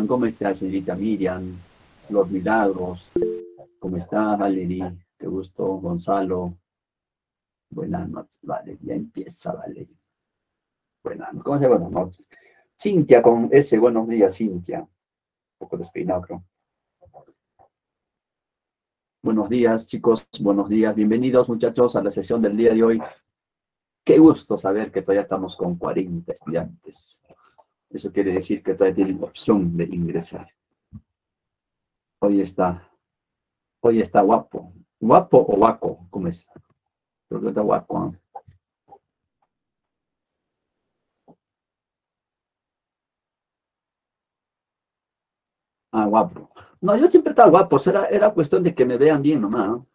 ¿Cómo está, señorita Miriam? Los Milagros. ¿Cómo está, Valerie? Qué gusto, Gonzalo. Buenas noches, vale. Ya empieza, vale. Buenas noches. ¿Cómo se llama? Buenas noches. Cintia con ese, buenos días, Cintia. Un poco despeinado, creo. Buenos días, chicos. Buenos días. Bienvenidos, muchachos, a la sesión del día de hoy. Qué gusto saber que todavía estamos con 40 estudiantes. Eso quiere decir que todavía tienen opción de ingresar. Hoy está guapo. ¿Guapo o guaco? ¿Cómo es? Creo que está guapo, ¿eh? Ah, guapo. No, yo siempre estaba guapo. Era cuestión de que me vean bien nomás, ¿no?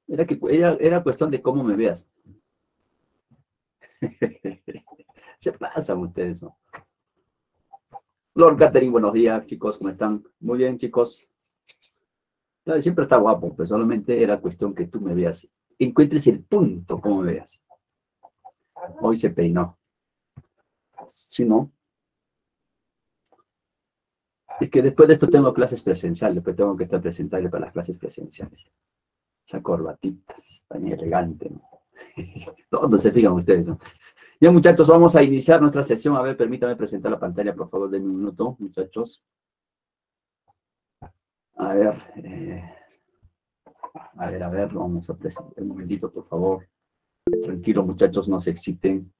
Era cuestión de cómo me veas. Se pasan ustedes, ¿no? Lord Catherine, buenos días, chicos, ¿cómo están? Muy bien, chicos. Claro, siempre está guapo, pues solamente era cuestión que tú me veas. Encuentres el punto, cómo me veas. Hoy se peinó. Si no, es que después de esto tengo clases presenciales, después tengo que estar presentable para las clases presenciales. Esa corbatita, tan elegante, ¿no? Todos se fijan ustedes, ¿no? Ya, muchachos, vamos a iniciar nuestra sesión. A ver, permítame presentar la pantalla, por favor, de un minuto, muchachos. A ver, vamos a presentar un momentito, por favor. Tranquilo, muchachos, no se exciten.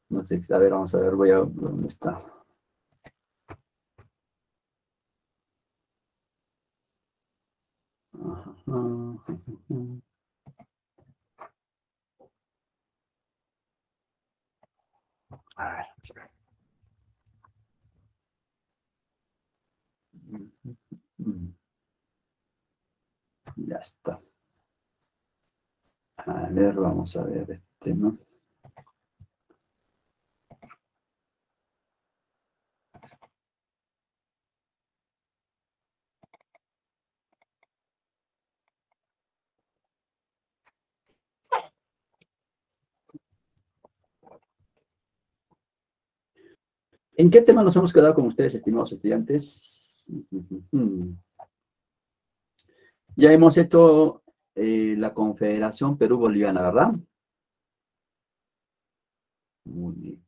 No sé, a ver, vamos a ver, ¿dónde está? A ver. Ya está. A ver, vamos a ver este, ¿no? ¿En qué tema nos hemos quedado con ustedes, estimados estudiantes? Ya hemos hecho la Confederación Perú-Boliviana, ¿verdad? Muy bien.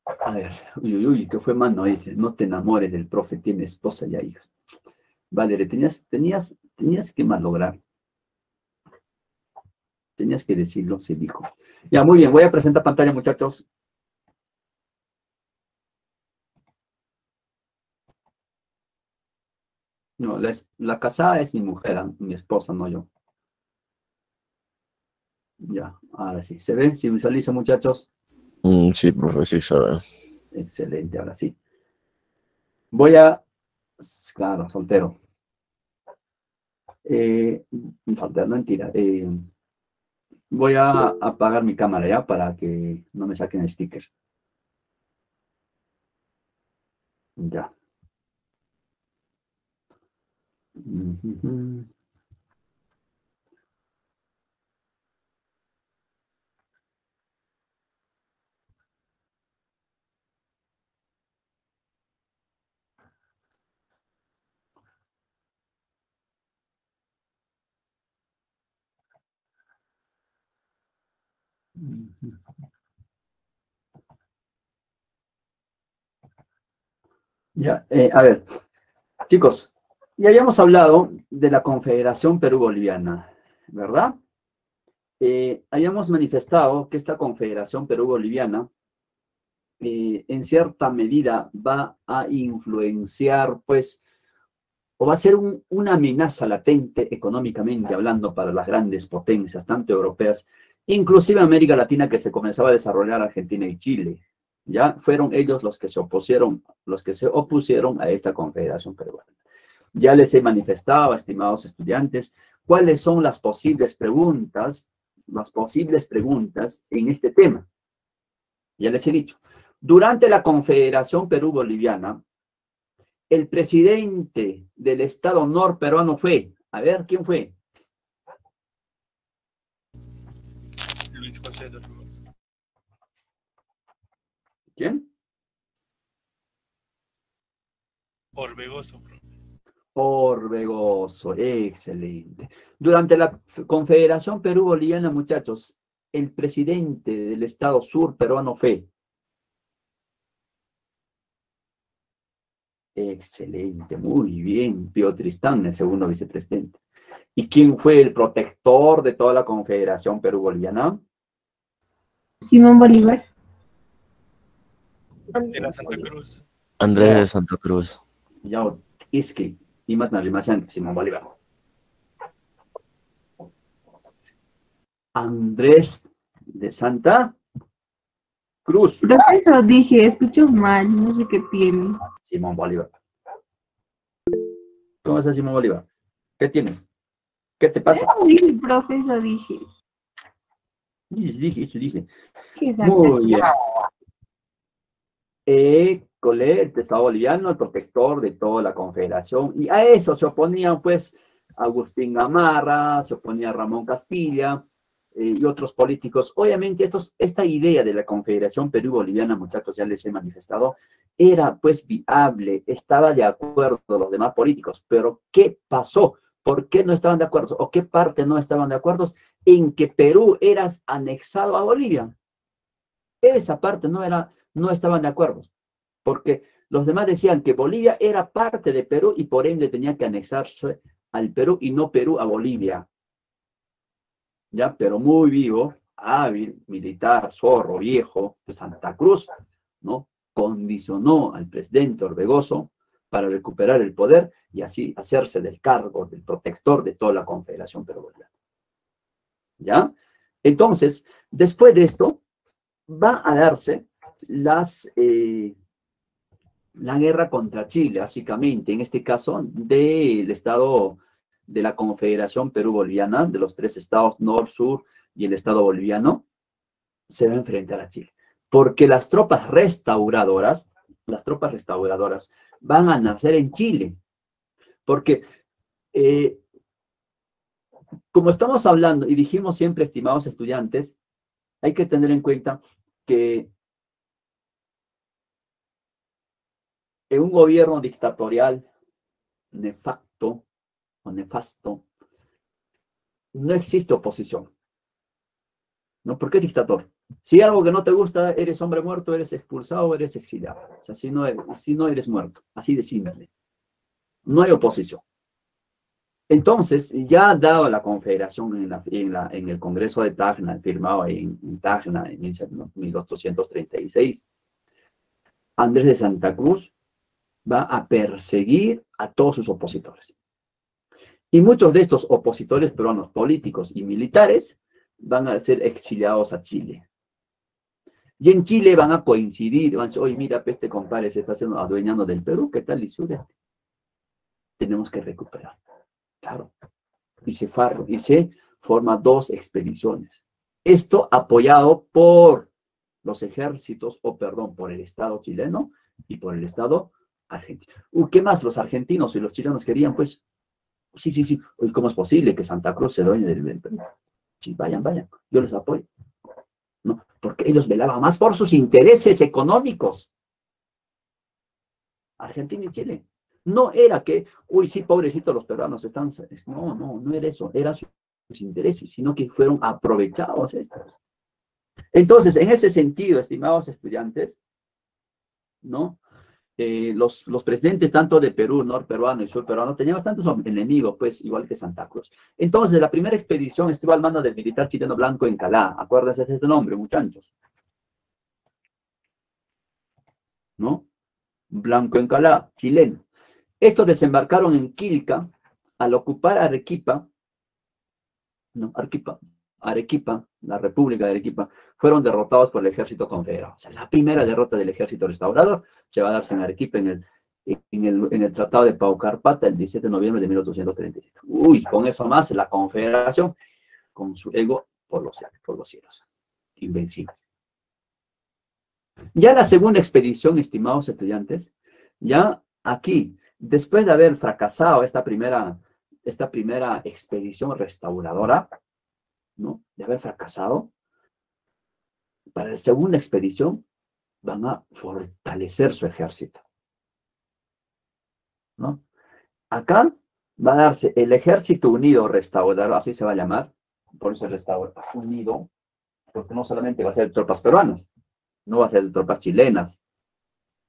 A ver, uy, ¿qué fue, mano? Dice, no te enamores del profe, tiene esposa y hijos. Vale, tenías que malograr. Tenías que decirlo, se dijo. Ya, muy bien, voy a presentar pantalla, muchachos. No, la casada es mi mujer, mi esposa, no yo. Ya, ahora sí. ¿Se ve? ¿Se visualiza, muchachos? Sí, profe, sí sabe. Excelente, ahora sí. Voy a... Claro, soltero. Soltero, no, mentira. Voy a apagar mi cámara ya para que no me saquen stickers. Ya. Ya, a ver, chicos, ya habíamos hablado de la Confederación Perú-Boliviana, ¿verdad? Habíamos manifestado que esta Confederación Perú-Boliviana en cierta medida va a influenciar, pues, o va a ser una amenaza latente económicamente hablando para las grandes potencias, tanto europeas, inclusive América Latina, que se comenzaba a desarrollar Argentina y Chile. Ya fueron ellos los que se opusieron a esta confederación peruana. Ya les he manifestado, estimados estudiantes, cuáles son las posibles preguntas en este tema. Ya les he dicho, durante la Confederación Perú-Boliviana, El presidente del Estado norperuano fue, a ver, ¿quién fue? Luis José de Orbegoso. ¿Quién? Orbegoso, profe. Orbegoso, excelente. Durante la Confederación Perú-Boliviana, muchachos, el presidente del Estado sur peruano fue. Excelente, muy bien, Pío Tristán, el segundo vicepresidente. ¿Y quién fue el protector de toda la Confederación Perú-Boliviana? Simón Bolívar. De la Santa Cruz. Andrés de Santa Cruz. Ya, Iski, y Matnarimasan, Simón Bolívar. Andrés de Santa Cruz. Profesor, dije, escucho mal, no sé qué tiene. Simón Bolívar. ¿Cómo estás, Simón Bolívar? ¿Qué tienes? ¿Qué te pasa? Eso dije, profesor, dije. Dije. ¿Qué Muy bien. Cole, el Estado boliviano, el protector de toda la Confederación. Y a eso se oponían, pues, Agustín Gamarra, se oponía Ramón Castilla y otros políticos. Obviamente, esta idea de la Confederación Perú-Boliviana, muchachos, ya les he manifestado, era, pues, viable, estaba de acuerdo los demás políticos. Pero, ¿qué pasó? ¿Por qué no estaban de acuerdo? ¿O qué parte no estaban de acuerdo? En que Perú era anexado a Bolivia. Esa parte no estaban de acuerdo, porque los demás decían que Bolivia era parte de Perú y por ende tenía que anexarse al Perú y no Perú a Bolivia. Ya, pero muy vivo, hábil, militar, zorro, viejo, de Santa Cruz, ¿no? Condicionó al presidente Orbegoso para recuperar el poder y así hacerse del cargo del protector de toda la Confederación Perú-Boliviana. ¿Ya? Entonces, después de esto, va a darse la guerra contra Chile, básicamente, en este caso, del Estado de la Confederación Perú-Boliviana, de los tres estados, Nor, Sur y el Estado boliviano, se va a enfrentar a Chile. Porque las tropas restauradoras van a nacer en Chile. Porque, como estamos hablando, y dijimos siempre, estimados estudiantes, hay que tener en cuenta que en un gobierno dictatorial nefasto, no existe oposición. ¿No? ¿Por qué dictador? Si hay algo que no te gusta, eres hombre muerto, eres expulsado, eres exiliado. O sea, si no eres muerto, así de simple. No hay oposición. Entonces, ya dado la confederación en el Congreso de Tacna, firmado en Tacna en 1836, Andrés de Santa Cruz va a perseguir a todos sus opositores. Y muchos de estos opositores peruanos, políticos y militares, van a ser exiliados a Chile. Y en Chile van a coincidir, van a decir, oye, mira, este compadre se está haciendo adueñando del Perú, ¿qué tal? Y tenemos que recuperar. Claro. Y se forma dos expediciones. Esto apoyado por los ejércitos, por el Estado chileno y por el Estado argentino. ¿Qué más? Los argentinos y los chilenos querían, pues, sí. ¿Cómo es posible que Santa Cruz se dueñe del Perú? Sí, vayan, yo les apoyo. ¿No? Porque ellos velaban más por sus intereses económicos. Argentina y Chile. No era que, sí, pobrecitos los peruanos están... No era eso. Eran sus intereses, sino que fueron aprovechados estos. Entonces, en ese sentido, estimados estudiantes, ¿no? Los presidentes tanto de Perú, norperuano y surperuano, tenían bastantes enemigos, pues, igual que Santa Cruz. Entonces, la primera expedición estuvo al mando del militar chileno Blanco Encalá. Acuérdense de este nombre, muchachos. ¿No? Blanco Encalá, chileno. Estos desembarcaron en Quilca al ocupar Arequipa, la República de Arequipa, fueron derrotados por el ejército confederado. O sea, la primera derrota del ejército restaurador se va a darse en Arequipa en el Tratado de Paucarpata el 17 de noviembre de 1837. Con eso más, la Confederación, con su ego por los cielos, invencible. Ya la segunda expedición, estimados estudiantes, ya aquí Después de haber fracasado esta primera expedición restauradora, ¿no? De haber fracasado, para la segunda expedición van a fortalecer su ejército, ¿no? Acá va a darse el Ejército Unido Restaurador, así se va a llamar, por eso restaurador unido, porque no solamente va a ser de tropas peruanas, no va a ser de tropas chilenas,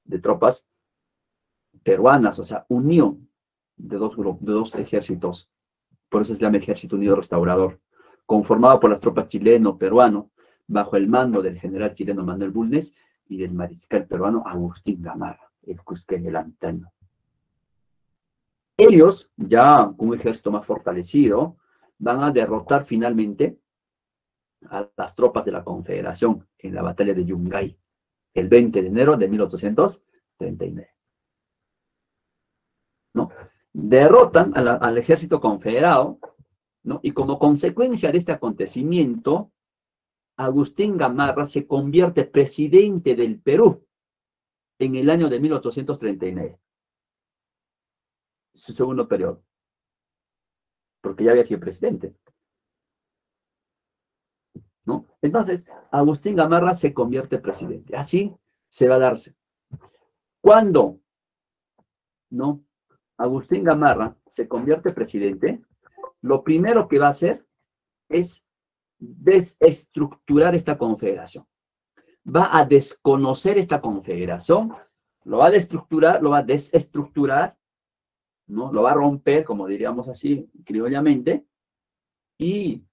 de tropas peruanas, o sea, unión de dos ejércitos. Por eso se llama Ejército Unido Restaurador, conformado por las tropas chileno-peruano, bajo el mando del general chileno Manuel Bulnes y del mariscal peruano Agustín Gamarra, el cusqueñelantano. Ellos, ya con un ejército más fortalecido, van a derrotar finalmente a las tropas de la Confederación en la batalla de Yungay, el 20 de enero de 1839. ¿No? Derrotan al ejército confederado, ¿no? Y como consecuencia de este acontecimiento, Agustín Gamarra se convierte presidente del Perú en el año de 1839. Su segundo periodo. Porque ya había sido presidente, ¿no? Entonces, Agustín Gamarra se convierte presidente. Así se va a darse. Cuando, ¿no? Agustín Gamarra se convierte presidente, lo primero que va a hacer es desestructurar esta confederación. Va a desconocer esta confederación, lo va a desestructurar, ¿no? Lo va a romper, como diríamos así, criollamente, y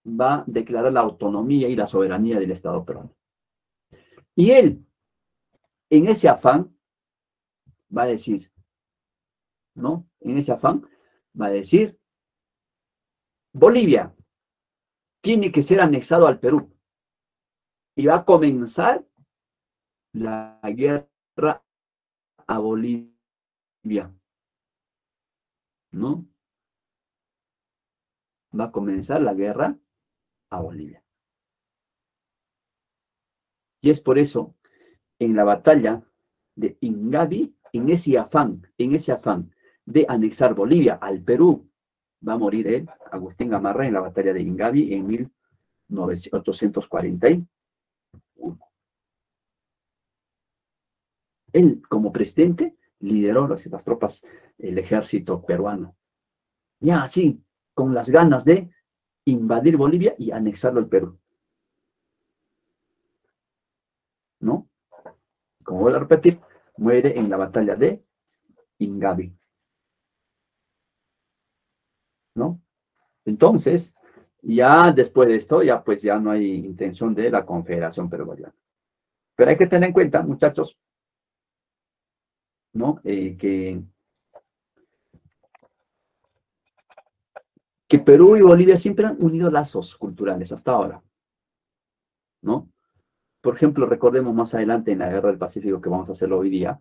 va a declarar la autonomía y la soberanía del Estado peruano. Y él, en ese afán, va a decir, ¿no? En ese afán, va a decir, Bolivia tiene que ser anexado al Perú. Y va a comenzar la guerra a Bolivia, ¿no? Va a comenzar la guerra a Bolivia. Y es por eso, en la batalla de Ingavi, en ese afán de anexar Bolivia al Perú, va a morir él, Agustín Gamarra, en la batalla de Ingavi en 1841. Él, como presidente, lideró las tropas, el ejército peruano. Ya así, con las ganas de invadir Bolivia y anexarlo al Perú. ¿No? Como vuelvo a repetir, muere en la batalla de Ingavi. ¿No? Entonces, ya después de esto, ya pues ya no hay intención de la Confederación Perú-Boliviana. Pero hay que tener en cuenta, muchachos, ¿no? Que Perú y Bolivia siempre han unido lazos culturales hasta ahora, ¿no? Por ejemplo, recordemos más adelante en la Guerra del Pacífico, que vamos a hacerlo hoy día.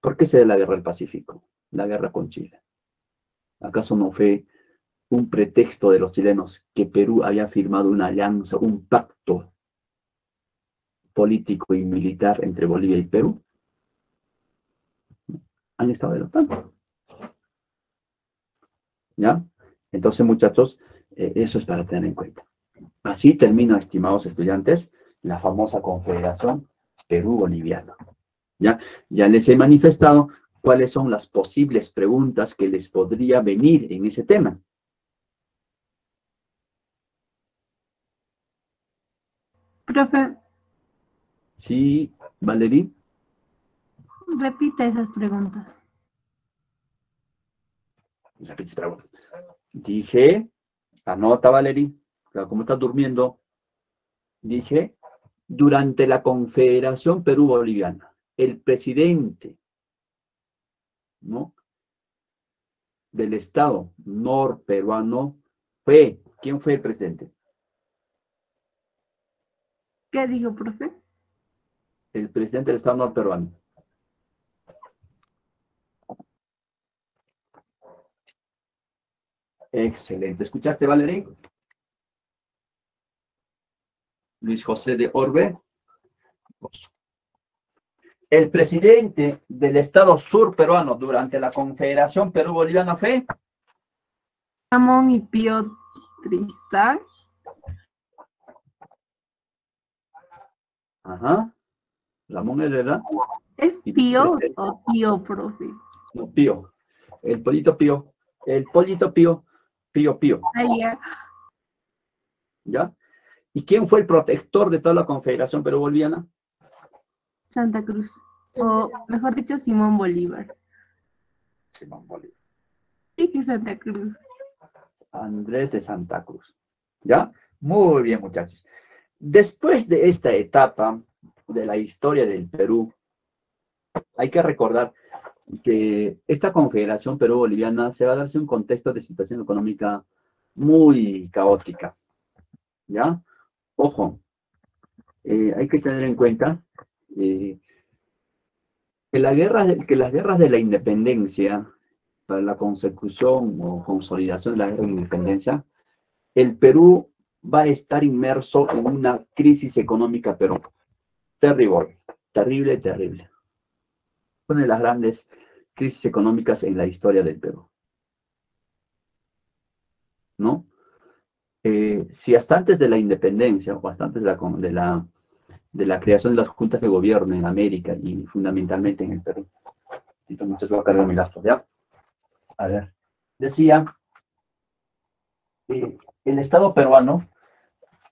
¿Por qué se da la Guerra del Pacífico? La guerra con Chile. ¿Acaso no fue un pretexto de los chilenos que Perú había firmado una alianza, un pacto político y militar entre Bolivia y Perú? Han estado de la OTAN. ¿Ya? Entonces, muchachos, eso es para tener en cuenta. Así termina, estimados estudiantes, la famosa Confederación Perú-Boliviana. ¿Ya? Ya les he manifestado cuáles son las posibles preguntas que les podría venir en ese tema. Profe, Sí, Valerí. repita esas preguntas. Repites preguntas. Dije, anota, Valerí, como estás durmiendo, dije, durante la Confederación Perú-Boliviana, el presidente, ¿no?, del Estado norperuano fue, ¿quién fue el presidente? ¿Qué dijo, profe? El presidente del Estado norperuano. Excelente. ¿Escuchaste, Valerí? Luis José de Orbe. El presidente del Estado sur peruano durante la Confederación Perú-Boliviana fue Ramón y Pío Tristar. ajá, Ramón Herrera ¿Es y Pío o tío, profe? no, Pío, el Pollito Pío, Pío Pío, Ahí ya. ¿ya? ¿Y quién fue el protector de toda la Confederación Perú-Boliviana? Santa Cruz. O mejor dicho, Simón Bolívar. Simón Bolívar. Sí, que Santa Cruz. Andrés de Santa Cruz, ¿ya? Muy bien, muchachos. Después de esta etapa de la historia del Perú, hay que recordar que esta Confederación Perú-Boliviana se va a darse un contexto de situación económica muy caótica, ¿ya? Ojo, hay que tener en cuenta que las guerras de la independencia, para la consecución o consolidación de la guerra de la independencia, el Perú va a estar inmerso en una crisis económica, pero terrible, terrible, terrible. Una de las grandes crisis económicas en la historia del Perú, ¿no? Si hasta antes de la independencia, o hasta antes de la creación de las juntas de gobierno en América y fundamentalmente en el Perú, entonces voy a cargar mi laptop, ¿ya? A ver, decía, el Estado peruano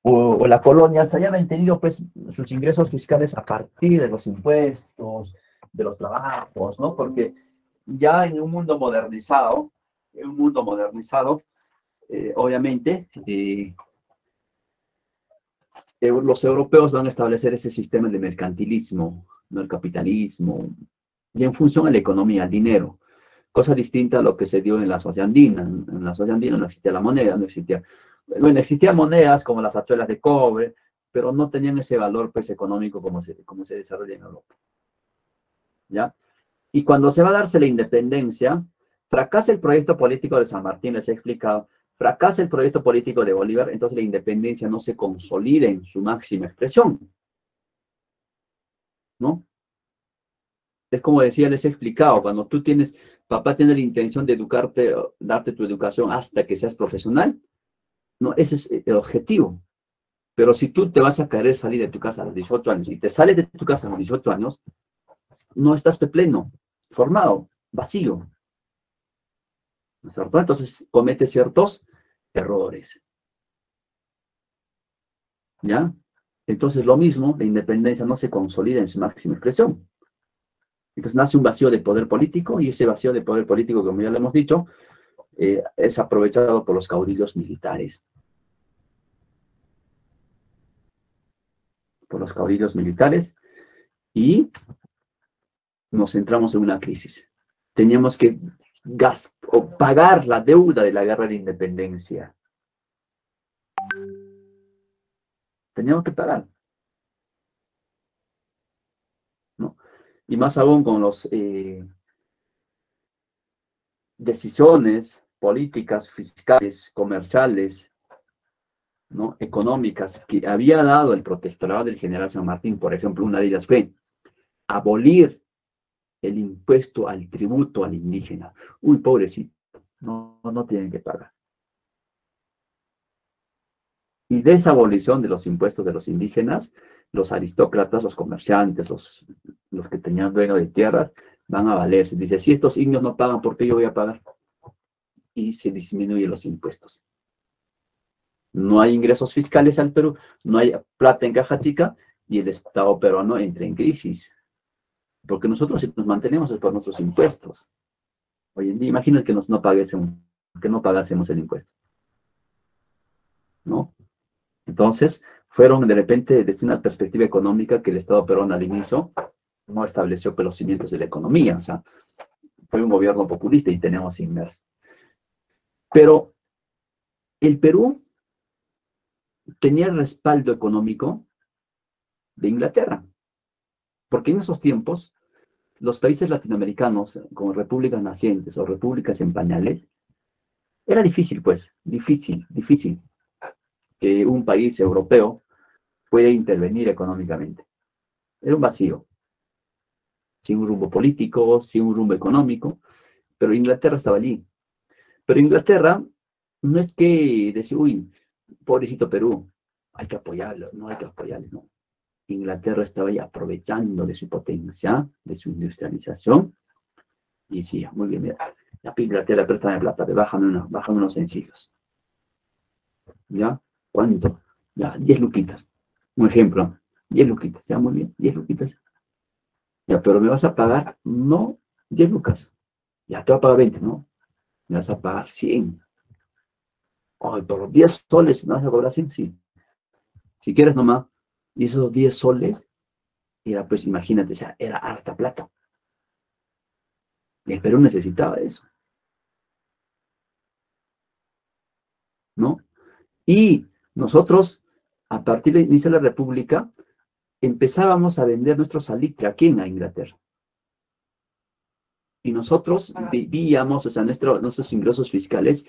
o la colonia se había mantenido pues sus ingresos fiscales a partir de los impuestos, de los trabajos, ¿no? Porque ya en un mundo modernizado, obviamente, los europeos van a establecer ese sistema de mercantilismo, ¿no? El capitalismo, y en función a la economía, al dinero, cosa distinta a lo que se dio en la sociedad andina. En la sociedad andina no existía la moneda, no existía, bueno, existían monedas como las hachuelas de cobre, pero no tenían ese valor pues económico como se desarrolla en Europa, ¿ya? Y cuando se va a darse la independencia, fracasa el proyecto político de San Martín, les he explicado, fracasa el proyecto político de Bolívar, entonces la independencia no se consolida en su máxima expresión, ¿no? Es como decía, les he explicado, cuando tú tienes, papá tiene la intención de educarte, darte tu educación hasta que seas profesional, no, ese es el objetivo. Pero si tú te vas a querer salir de tu casa a los 18 años y te sales de tu casa a los 18 años, no estás pleno, formado, vacío, ¿no es cierto? Entonces cometes ciertos errores, ¿ya? Entonces lo mismo, la independencia no se consolida en su máxima expresión. Entonces nace un vacío de poder político y ese vacío de poder político, como ya lo hemos dicho, es aprovechado por los caudillos militares. Y nos entramos en una crisis. Teníamos que pagar la deuda de la guerra de independencia. Teníamos que pagar, ¿no? Y más aún con las decisiones políticas, fiscales, comerciales, ¿no? Económicas que había dado el protectorado del general San Martín. Por ejemplo, una de ellas fue abolir el impuesto al tributo al indígena. Uy, pobrecito, no tienen que pagar. Y de esa abolición de los impuestos de los indígenas, los aristócratas, los comerciantes, los que tenían dueño de tierras, van a valerse. Dice, si estos indios no pagan, ¿por qué yo voy a pagar? Y se disminuyen los impuestos. No hay ingresos fiscales al Perú, no hay plata en caja chica, y el Estado peruano entra en crisis. Porque nosotros, si nos mantenemos, es por nuestros impuestos. Hoy en día, imagínate que no pagásemos el impuesto, ¿no? Entonces, fueron de repente, desde una perspectiva económica, que el Estado peruano al inicio no estableció los cimientos de la economía. O sea, fue un gobierno populista y tenemos inmerso. Pero el Perú tenía el respaldo económico de Inglaterra. Porque en esos tiempos, los países latinoamericanos, como repúblicas nacientes o repúblicas en pañales, era difícil, pues, difícil que un país europeo pueda intervenir económicamente. Era un vacío. sin un rumbo político, sin un rumbo económico, pero Inglaterra estaba allí. Pero Inglaterra no es que decir, uy, pobrecito Perú, hay que apoyarlo, no hay que apoyarlo, no. Inglaterra estaba ya aprovechando de su potencia, de su industrialización, y decía, muy bien, mira, ya Inglaterra, préstame plata, bájame unos sencillos. ¿Ya? ¿Cuánto? Ya, 10 luquitas. Un ejemplo, 10 luquitas, ya muy bien, 10 luquitas. Ya, pero me vas a pagar, no 10 lucas. Ya te voy a pagar 20, ¿no? Me vas a pagar 100. Ay, por 10 soles, ¿me vas a cobrar 100? Sí. Si quieres nomás. Y esos 10 soles, era pues, imagínate, o sea, era harta plata. Y el Perú necesitaba eso, ¿no? Y nosotros, a partir de inicio de la República, empezábamos a vender nuestro salitre aquí en Inglaterra. Y nosotros vivíamos, o sea, nuestros ingresos fiscales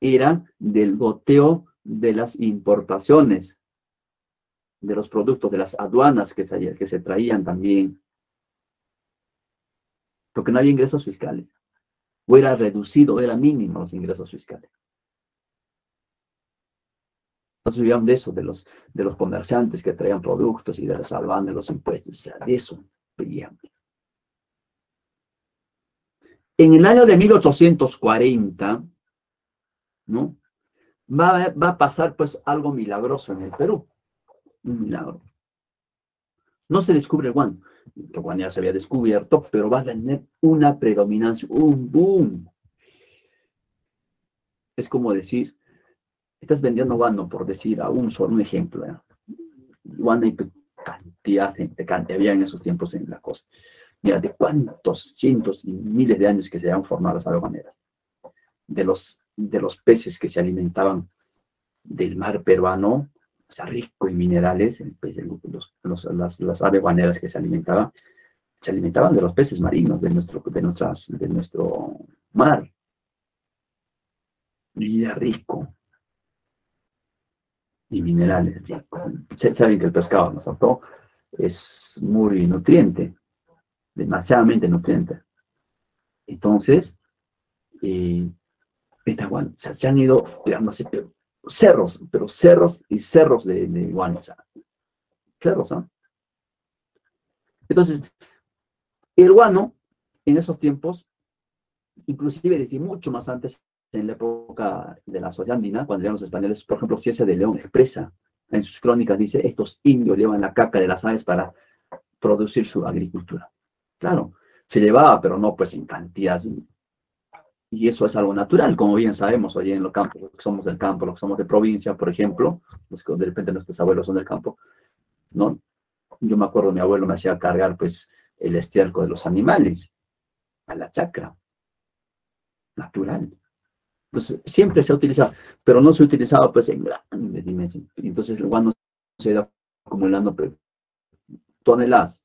eran del goteo de las importaciones, de los productos, de las aduanas que se traían también, porque no había ingresos fiscales, o era reducido, era mínimo los ingresos fiscales. Nosotros vivíamos de eso, de los comerciantes que traían productos y de las aduanas, de los impuestos, o sea, de eso vivíamos. En el año de 1840, ¿no? Va a pasar pues algo milagroso en el Perú, un milagro. No se descubre el guano, el guano ya se había descubierto, pero va a tener una predominancia, un boom. Es como decir, estás vendiendo guano, por decir a un ejemplo. Guano hay cantidad de gente, había en esos tiempos en la costa. Mira, de cuántos cientos y miles de años que se han formado las aduaneras, de los peces que se alimentaban del mar peruano, o sea, rico en minerales, las aves guaneras que se alimentaban de los peces marinos, de nuestro mar. Y era rico. Y minerales ricos. Saben que el pescado, ¿no? Es muy nutriente, demasiadamente nutriente. Entonces, se han ido creándose cerros, pero cerros y cerros de guano, o sea, cerros, ¿no? Entonces, el guano, en esos tiempos, inclusive desde mucho más antes, en la época de la sociedad andina, cuando llegan los españoles, por ejemplo, Cieza de León expresa en sus crónicas, dice, estos indios llevan la caca de las aves para producir su agricultura. Claro, se llevaba, pero no pues en cantidades. Y eso es algo natural, como bien sabemos hoy en los campos, los que somos del campo, los que somos de provincia, por ejemplo, los que de repente nuestros abuelos son del campo, ¿no? Yo me acuerdo, mi abuelo me hacía cargar pues el estiércol de los animales a la chacra, natural. Entonces, siempre se ha utilizado, pero no se utilizaba pues en grandes dimensiones. Entonces, el guano se ha ido acumulando pues, toneladas.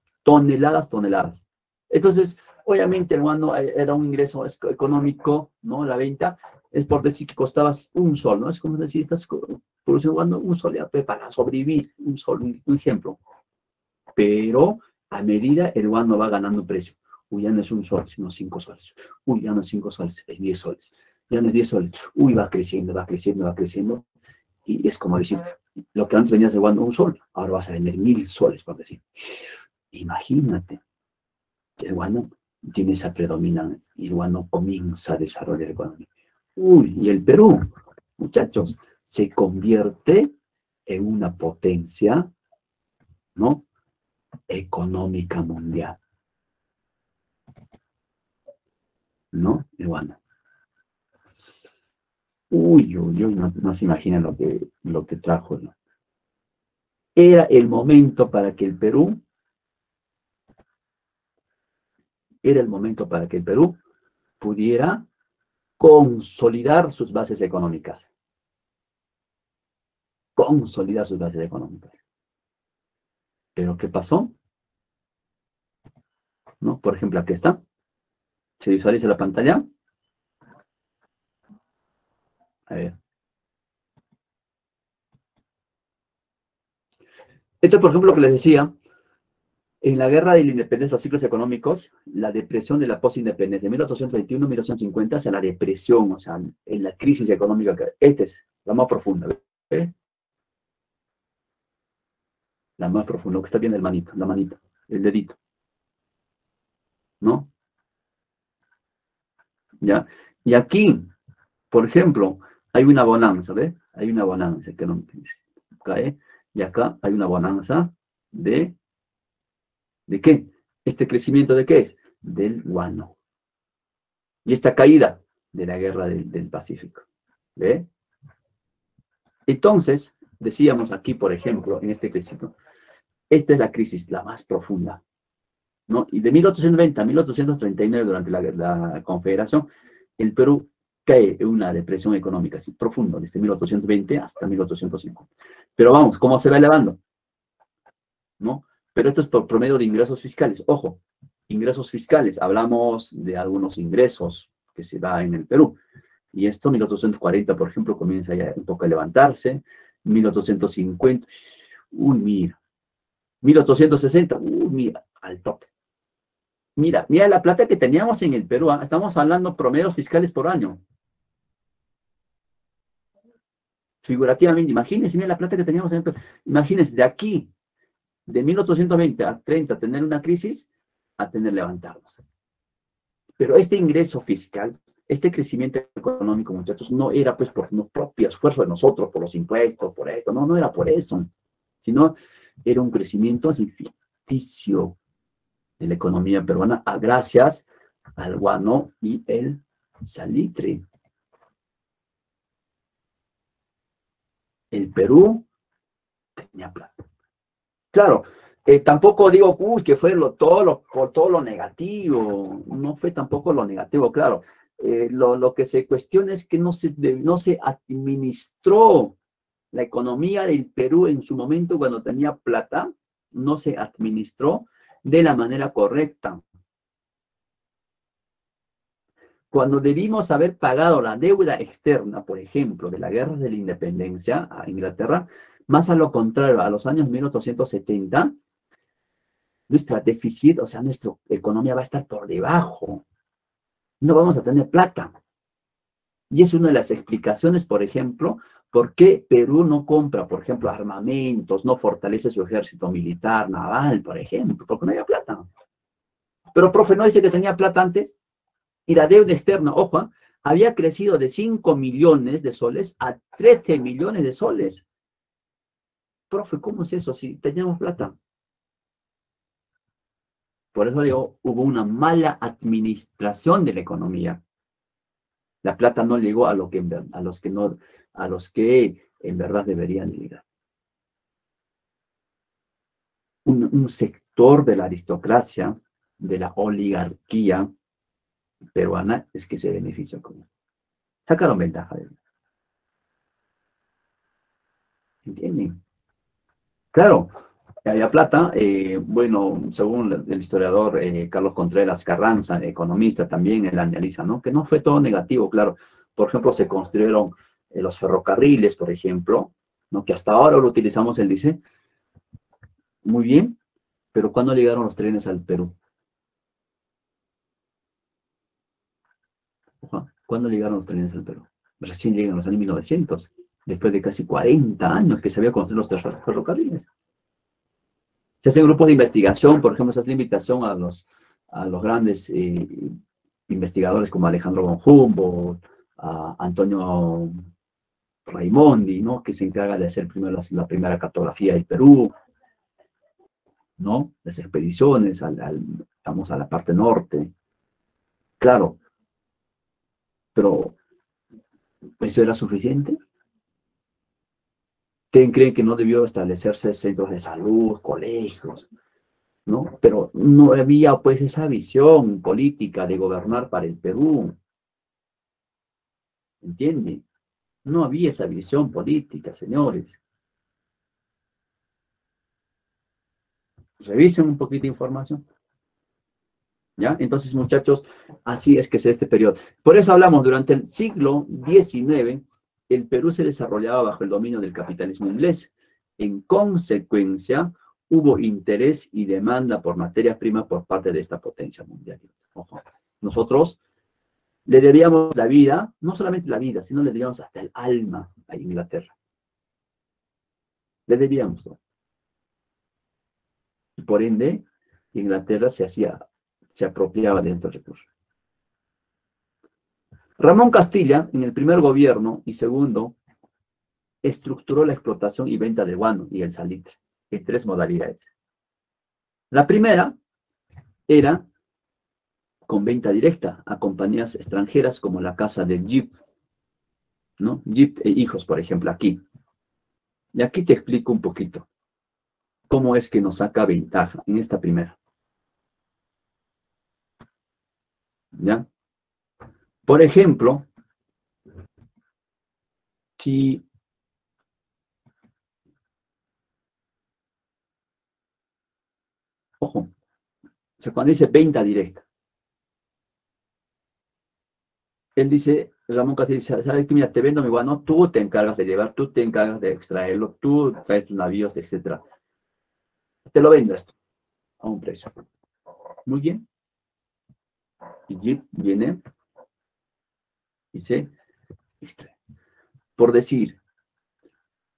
Entonces, obviamente el guano era un ingreso económico, ¿no? La venta es por decir que costaba un sol, ¿no? Es como decir, estás produciendo guano un sol ya, para sobrevivir, un sol, un ejemplo. Pero a medida el guano va ganando precio. Uy, ya no es un sol, sino 5 soles. Uy, ya no es 5 soles, es 10 soles. Ya no es 10 soles. Uy, va creciendo. Y es como decir, lo que antes venías de guano un sol, ahora vas a vender 1000 soles, por decir. Imagínate, el guano tiene esa predominancia y el guano comienza a desarrollar economía. Uy, y el Perú, muchachos, se convierte en una potencia, ¿no? Económica mundial, ¿no? El guano. Uy, no se imaginan lo que trajo, ¿no? Era el momento para que el Perú pudiera consolidar sus bases económicas. ¿Pero qué pasó? ¿No? Por ejemplo, aquí está. ¿Se visualiza la pantalla? A ver. Esto, por ejemplo, lo que les decía, En la guerra de la independencia, los ciclos económicos, la depresión de la post-independencia, de 1821-1850, o sea, la depresión, o sea, en la crisis económica, esta es la más profunda, ¿ves? La más profunda, lo que está viendo el manito, la manita, el dedito, ¿no? ¿Ya? Y aquí, por ejemplo, hay una bonanza, ¿ves? Hay una bonanza que no cae, y acá hay una bonanza ¿de qué? ¿Este crecimiento de qué es? Del guano. Y esta caída de la guerra del Pacífico. ¿Ve? Entonces, decíamos aquí, por ejemplo, en este crecimiento, esta es la crisis, la más profunda, ¿no? Y de 1820 a 1839, durante la Confederación, el Perú cae en una depresión económica así profunda, desde 1820 hasta 1850. Pero vamos, ¿cómo se va elevando? ¿No? Pero esto es por promedio de ingresos fiscales. Ojo, ingresos fiscales, hablamos de algunos ingresos que se da en el Perú. Y esto, 1840, por ejemplo, comienza ya un poco a levantarse. 1850, uy, mira. 1860, uy, mira, al tope. Mira la plata que teníamos en el Perú. Estamos hablando promedios fiscales por año. Figurativamente, imagínense, mira la plata que teníamos en el Perú. Imagínense, de aquí, de 1820 a 30, tener una crisis, a tener levantarnos. Pero este ingreso fiscal, este crecimiento económico, muchachos, no era pues por nuestro propio esfuerzo de nosotros, por los impuestos, por esto, no era por eso, sino era un crecimiento así ficticio de la economía peruana, gracias al guano y el salitre. El Perú tenía plata. Claro, tampoco digo, uy, que fue por todo lo negativo, no fue tampoco lo negativo, claro. Lo que se cuestiona es que no se administró la economía del Perú en su momento cuando tenía plata, no se administró de la manera correcta. Cuando debimos haber pagado la deuda externa, por ejemplo, de la guerra de la independencia a Inglaterra, más a lo contrario, a los años 1870, nuestra déficit, o sea, nuestra economía va a estar por debajo. No vamos a tener plata. Y es una de las explicaciones, por ejemplo, por qué Perú no compra, por ejemplo, armamentos, no fortalece su ejército militar, naval, por ejemplo, porque no había plata. Pero, profe, ¿no dice que tenía plata antes? Y la deuda externa, ojo, había crecido de 5 millones de soles a 13 millones de soles. Profe, ¿cómo es eso si teníamos plata? Por eso digo, hubo una mala administración de la economía. La plata no llegó a los que en verdad deberían llegar. Un sector de la aristocracia, de la oligarquía peruana, es que se beneficia con eso. Sacaron ventaja de eso. ¿Entienden? Claro, había plata, bueno, según el historiador Carlos Contreras Carranza, economista también, él analiza, ¿no? Que no fue todo negativo, claro. Por ejemplo, se construyeron los ferrocarriles, por ejemplo, ¿no? Que hasta ahora lo utilizamos, él dice, muy bien, pero ¿cuándo llegaron los trenes al Perú? ¿Cuándo llegaron los trenes al Perú? Recién llegan en los años 1900, después de casi 40 años que se había construido los ferrocarriles. Se hacen grupos de investigación, por ejemplo, se hace la invitación a los grandes investigadores como Alejandro von Humboldt, a Antonio Raimondi, ¿no? Que se encarga de hacer primero la primera cartografía del Perú, ¿no? Las expediciones, vamos a la parte norte. Claro, pero ¿eso era suficiente? ¿Creen que no debió establecerse centros de salud, colegios, ¿no? Pero no había pues esa visión política de gobernar para el Perú. ¿Entienden? No había esa visión política, señores. Revisen un poquito de información. ¿Ya? Entonces, muchachos, así es que es este periodo. Por eso hablamos, durante el siglo XIX, el Perú se desarrollaba bajo el dominio del capitalismo inglés. En consecuencia, hubo interés y demanda por materias primas por parte de esta potencia mundial. Ojo, nosotros le debíamos la vida, no solamente la vida, sino le debíamos hasta el alma a Inglaterra. Le debíamos todo. Y por ende, Inglaterra se apropiaba de estos recursos. Ramón Castilla, en el primer gobierno y segundo, estructuró la explotación y venta del guano y el salitre en 3 modalidades. La primera era con venta directa a compañías extranjeras como la casa de Jeep, ¿no? Jeep e Hijos, por ejemplo, aquí. Y aquí te explico un poquito cómo es que nos saca ventaja en esta primera. ¿Ya? Por ejemplo, si ojo, o sea, cuando dice venta directa, él dice, Ramón Castilla dice, ¿sabes qué? Mira, te vendo mi guano, tú te encargas de llevar, tú te encargas de extraerlo, tú traes tus navíos, etc. Te lo vendo esto a un precio. Muy bien. Y Jeep viene y se extrae. Por decir,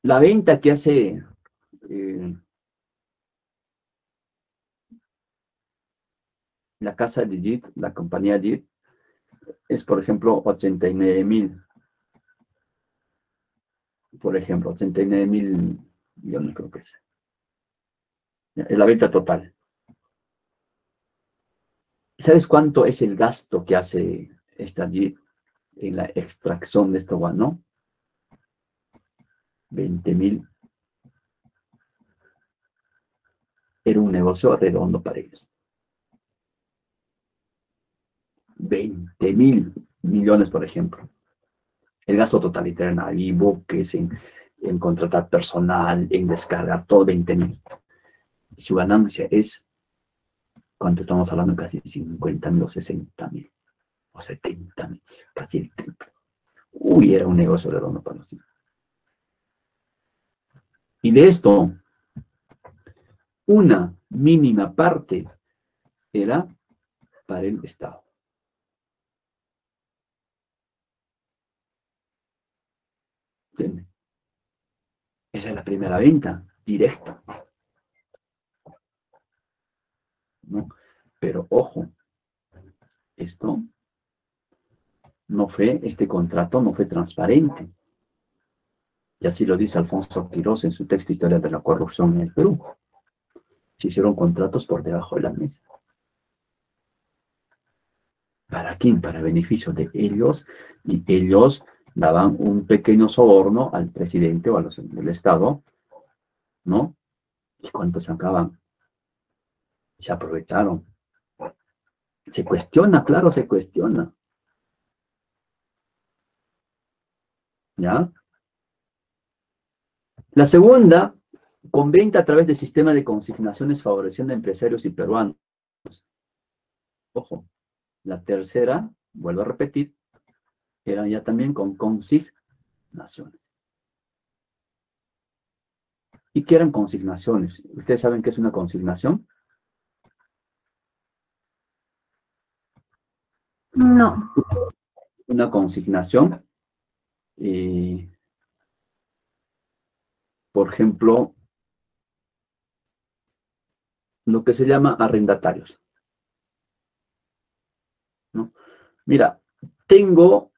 la venta que hace la casa de Jeep, la compañía Jeep, es, por ejemplo, 89.000. Por ejemplo, 89.000 millones creo que es. Es la venta total. ¿Sabes cuánto es el gasto que hace esta Jeep en la extracción de este guano? 20.000. Era un negocio redondo para ellos. 20.000 millones, por ejemplo. El gasto totalitario en navíos, buques, en contratar personal, en descargar, todo 20.000. Y su ganancia es, ¿cuánto estamos hablando? Casi 50.000 o 60.000 o 70.000, casi el triple. Uy, era un negocio redondo para los. Y de esto, una mínima parte era para el Estado. ¿Entienden? Esa es la primera venta, directa. ¿No? Pero ojo, esto no fue, este contrato no fue transparente. Y así lo dice Alfonso Quirós en su texto Historia de la Corrupción en el Perú. Se hicieron contratos por debajo de la mesa. ¿Para quién? Para beneficio de ellos, y ellos daban un pequeño soborno al presidente o a los del Estado, ¿no? ¿Y cuánto sacaban? Se aprovecharon. Se cuestiona, claro, se cuestiona. ¿Ya? La segunda, con venta a través del sistema de consignaciones favoreciendo a empresarios y peruanos. Ojo. La tercera, vuelvo a repetir, era ya también con consignaciones. ¿Y qué eran consignaciones? ¿Ustedes saben qué es una consignación? No. Una consignación, por ejemplo, lo que se llama arrendatarios, ¿no? Mira, tengo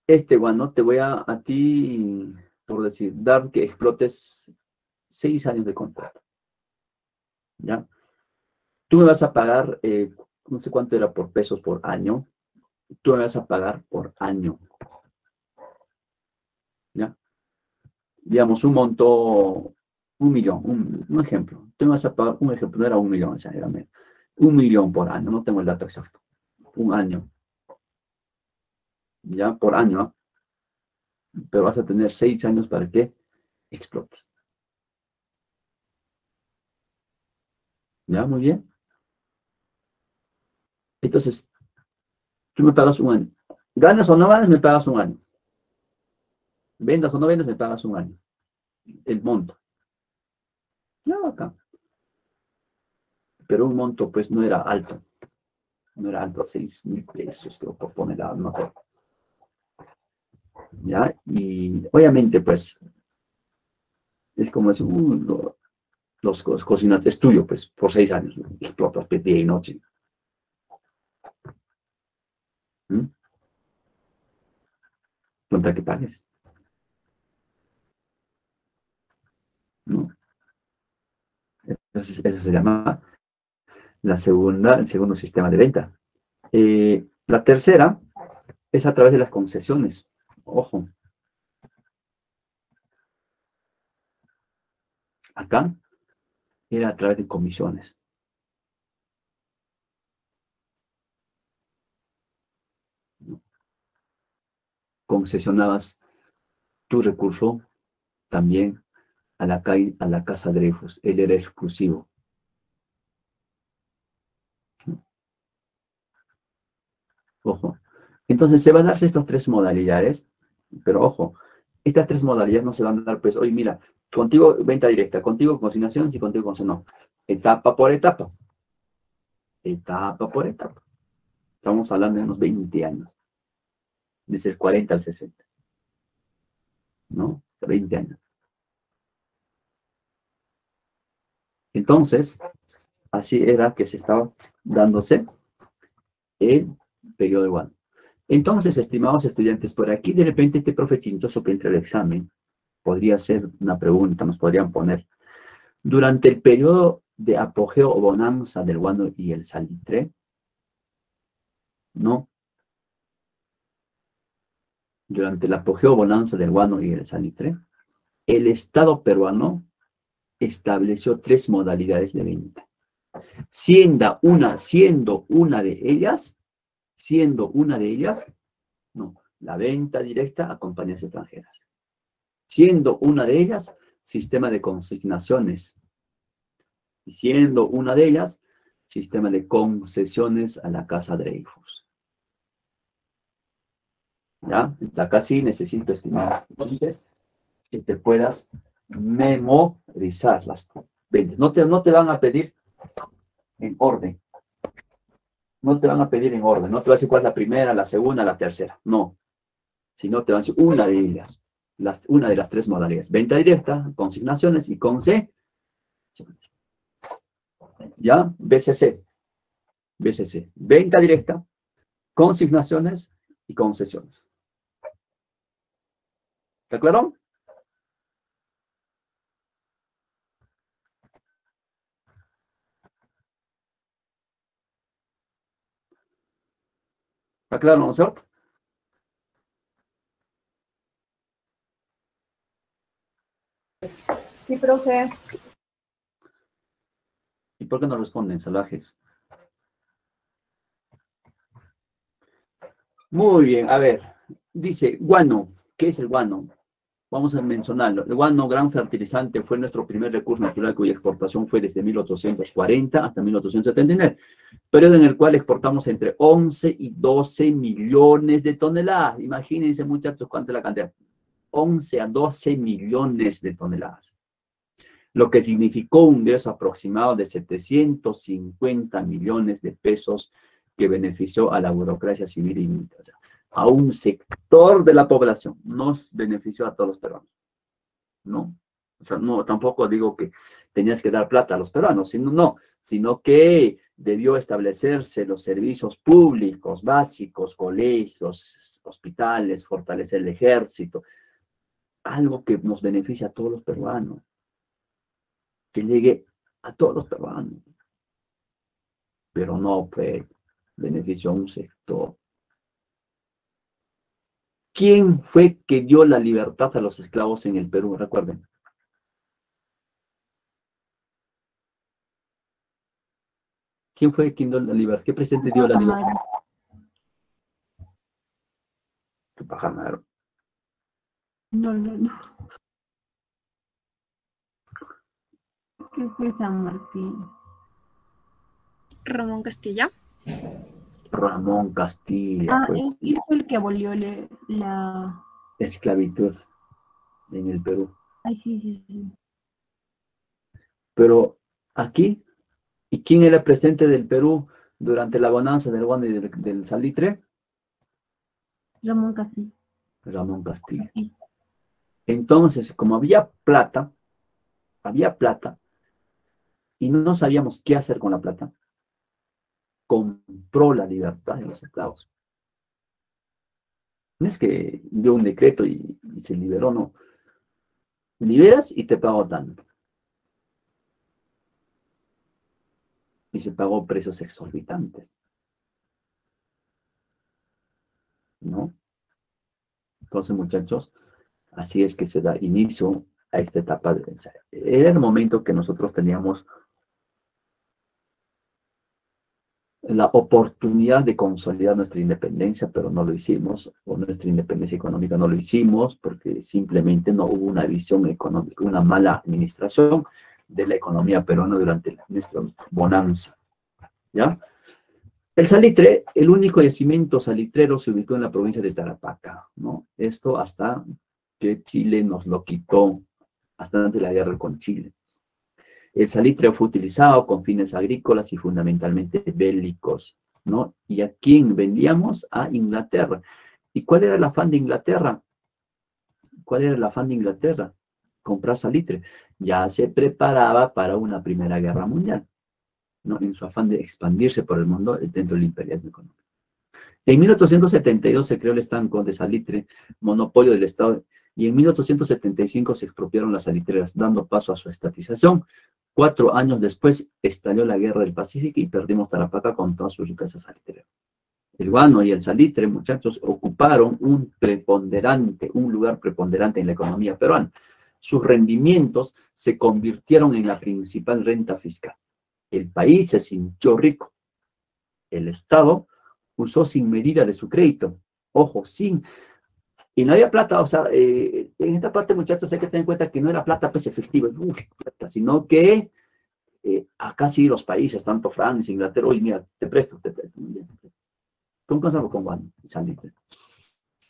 este guano, te voy a ti, por decir, dar que explotes 6 años de contrato. ¿Ya? Tú me vas a pagar, no sé cuánto era por pesos por año, tú me vas a pagar por año. ¿Ya? Digamos, un monto, 1.000.000, un ejemplo. Tú me vas a pagar, un ejemplo, no era 1.000.000, o sea, era 1.000.000 por año, no tengo el dato exacto. Un año. ¿Ya? Por año. Pero vas a tener 6 años para que explotes. ¿Ya? Muy bien. Entonces, tú me pagas un año. Ganas o no ganas, me pagas un año. Vendas o no vendas, me pagas un año. El monto. Ya, acá. pero un monto pues no era alto. No era alto, 6.000 pesos, creo, por tonelada, no me acuerdo. ¿Ya? Y obviamente, pues, es como decir, los cocinas es tuyo, pues, por 6 años, ¿no? Explotas pues, día y noche. ¿Mm? Contra que pagues, ¿no? Entonces, eso se llama el segundo sistema de venta. La tercera es a través de las concesiones. Ojo, acá era a través de comisiones. Concesionabas tu recurso también a la casa Dreyfus. Él era exclusivo. Ojo. Entonces se van a darse estas tres modalidades, pero ojo, estas tres modalidades no se van a dar, pues, oye, mira, contigo venta directa, contigo consignaciones y contigo consignación. No. Etapa por etapa. Etapa por etapa. Estamos hablando de unos 20 años. Desde el 40 al 60. ¿No? 20 años. Entonces, así era que se estaba dándose el periodo de Guano. Entonces, estimados estudiantes, por aquí de repente este profe Chinchoso que entra al examen, podría ser una pregunta, nos podrían poner. Durante el periodo de apogeo o bonanza del guano y el salitre, ¿no? Durante el apogeo o bonanza del guano y el salitre, el Estado peruano estableció tres modalidades de venta. Siendo una de ellas, no, la venta directa a compañías extranjeras. Siendo una de ellas, sistema de consignaciones. Y siendo una de ellas, sistema de concesiones a la casa Dreyfus. ¿Ya? Acá sí necesito, estimados estudiantes, que te puedas memorizar las ventas. No te van a pedir en orden. No te van a pedir en orden. No te va a decir cuál es la primera, la segunda, la tercera. No. Sino te van a decir una de ellas. Una de las tres modalidades. Venta directa, consignaciones y concesiones. ¿Ya? BCC. BCC. Venta directa, consignaciones y concesiones. ¿Está claro? ¿Está claro, no es cierto? Sí, profe. ¿Y por qué no responden, salvajes? Muy bien, a ver. Dice, guano. ¿Qué es el guano? Vamos a mencionarlo. El guano, gran fertilizante, fue nuestro primer recurso natural cuya exportación fue desde 1840 hasta 1879, periodo en el cual exportamos entre 11 y 12 millones de toneladas. Imagínense, muchachos, cuánto es la cantidad. 11 a 12 millones de toneladas. Lo que significó un ingreso aproximado de 750 millones de pesos que benefició a la burocracia civil y militar. O sea, a un sector de la población, nos benefició a todos los peruanos, ¿no? O sea, no, tampoco digo que tenías que dar plata a los peruanos, sino que debió establecerse los servicios públicos básicos, colegios, hospitales, fortalecer el ejército, algo que nos beneficia a todos los peruanos, que llegue a todos los peruanos, pero no, pues, benefició a un sector. ¿Quién fue que dio la libertad a los esclavos en el Perú? Recuerden. ¿Quién fue quien dio la libertad? ¿Qué presidente dio la libertad? Tupac Amaru. No. ¿Qué fue San Martín? Ramón Castilla. Ramón Castilla, pues, Él fue el que abolió la... esclavitud en el Perú. Ay, sí. Pero aquí ¿Y quién era el presidente del Perú durante la bonanza del guano y del salitre? Ramón Castillo. Ramón Castillo. Entonces, como había plata, y no sabíamos qué hacer con la plata, compró la libertad de los esclavos. No es que dio un decreto y se liberó, no. Liberas y te pago tanto. Y se pagó precios exorbitantes, ¿no? Entonces, muchachos, así es que se da inicio a esta etapa. Era el momento que nosotros teníamos la oportunidad de consolidar nuestra independencia, pero no lo hicimos, o nuestra independencia económica no lo hicimos, porque simplemente no hubo una visión económica, una mala administración de la economía peruana durante nuestra bonanza, ¿ya? El salitre, el único yacimiento salitrero se ubicó en la provincia de Tarapacá, ¿no? Esto hasta que Chile nos lo quitó, hasta antes de la guerra con Chile. El salitre fue utilizado con fines agrícolas y fundamentalmente bélicos, ¿no? ¿Y a quién vendíamos? A Inglaterra. ¿Y cuál era el afán de Inglaterra? ¿Cuál era el afán de Inglaterra? Comprar salitre. Ya se preparaba para una primera guerra mundial, ¿no? En su afán de expandirse por el mundo dentro del imperialismo económico. En 1872 se creó el estanco de salitre, monopolio del Estado, y en 1875 se expropiaron las salitreras, dando paso a su estatización. 4 años después estalló la Guerra del Pacífico y perdimos Tarapacá con todas sus riquezas salitreras. El guano y el salitre, muchachos, ocuparon un lugar preponderante en la economía peruana. Sus rendimientos se convirtieron en la principal renta fiscal. El país se sintió rico. El Estado usó sin medida de su crédito. Ojo, sin. Y no había plata, o sea, en esta parte, muchachos, hay que tener en cuenta que no era plata pues efectiva, plata, sino que acá sí los países, tanto Francia, Inglaterra, oye, mira, te presto. ¿Con qué con Juan?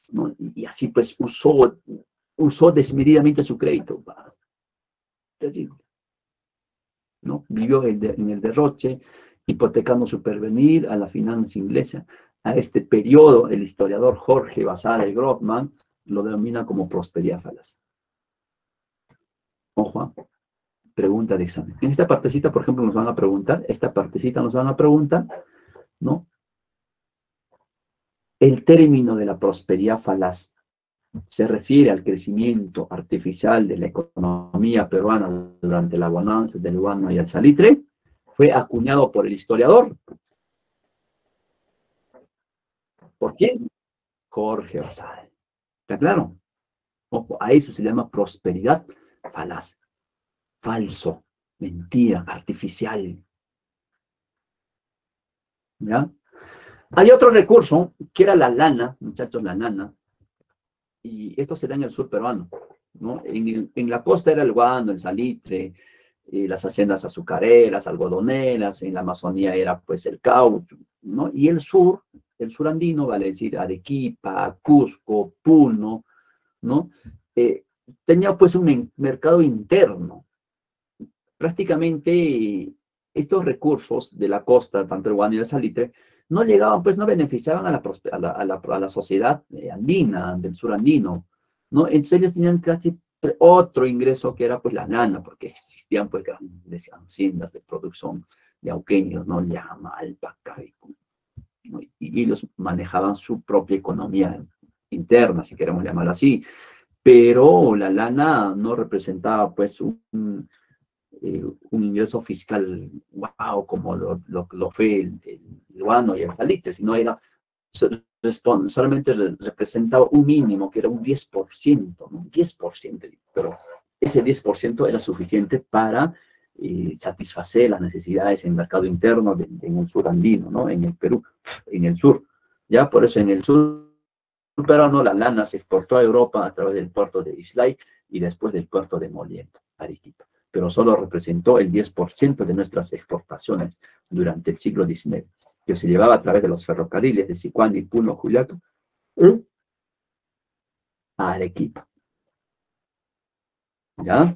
¿No? Y así pues usó desmedidamente su crédito. Terrible. ¿No? Vivió en el derroche, hipotecando su porvenir a la finanza inglesa. A este periodo, el historiador Jorge Basara y Grothman lo denomina como prosperidad falaz. Ojo, pregunta de examen. En esta partecita, por ejemplo, nos van a preguntar, ¿no? El término de la prosperidad falaz se refiere al crecimiento artificial de la economía peruana durante la bonanza del guano y el salitre. Fue acuñado por el historiador. ¿Por quién? Jorge Basara. ¿Está claro? Ojo, a eso se llama prosperidad falaz. Falso, mentira, artificial. ¿Ya? Hay otro recurso que era la lana, muchachos, la lana. Y esto se da en el sur peruano, ¿no? En la costa era el guano, el salitre, las haciendas azucareras, algodoneras, en la Amazonía era pues el caucho, ¿no? Y el sur andino, vale decir Arequipa, Cusco, Puno, ¿no? Tenía pues un mercado interno. Prácticamente estos recursos de la costa, tanto el guano y el salitre, no llegaban, pues no beneficiaban a la sociedad andina, del sur andino, ¿no? Entonces ellos tenían casi otro ingreso que era pues la lana, porque existían pues grandes haciendas de producción de auqueños, ¿no? Llama, alpaca, ¿no? Y ellos manejaban su propia economía interna, si queremos llamarlo así, pero la lana no representaba pues un ingreso fiscal, wow, como lo fue el guano y el salitre, sino era solamente representaba un mínimo, que era un 10%, ¿no? 10%, pero ese 10% era suficiente para satisfacer las necesidades en el mercado interno en el sur andino, ¿no? En el Perú, en el sur. Ya por eso en el sur peruano la lana se exportó a Europa a través del puerto de Islay y después del puerto de Moliente, Arequipa, pero solo representó el 10% de nuestras exportaciones durante el siglo XIX, que se llevaba a través de los ferrocarriles de Sicuani, Puno, Juliaca, a Arequipa. ¿Ya?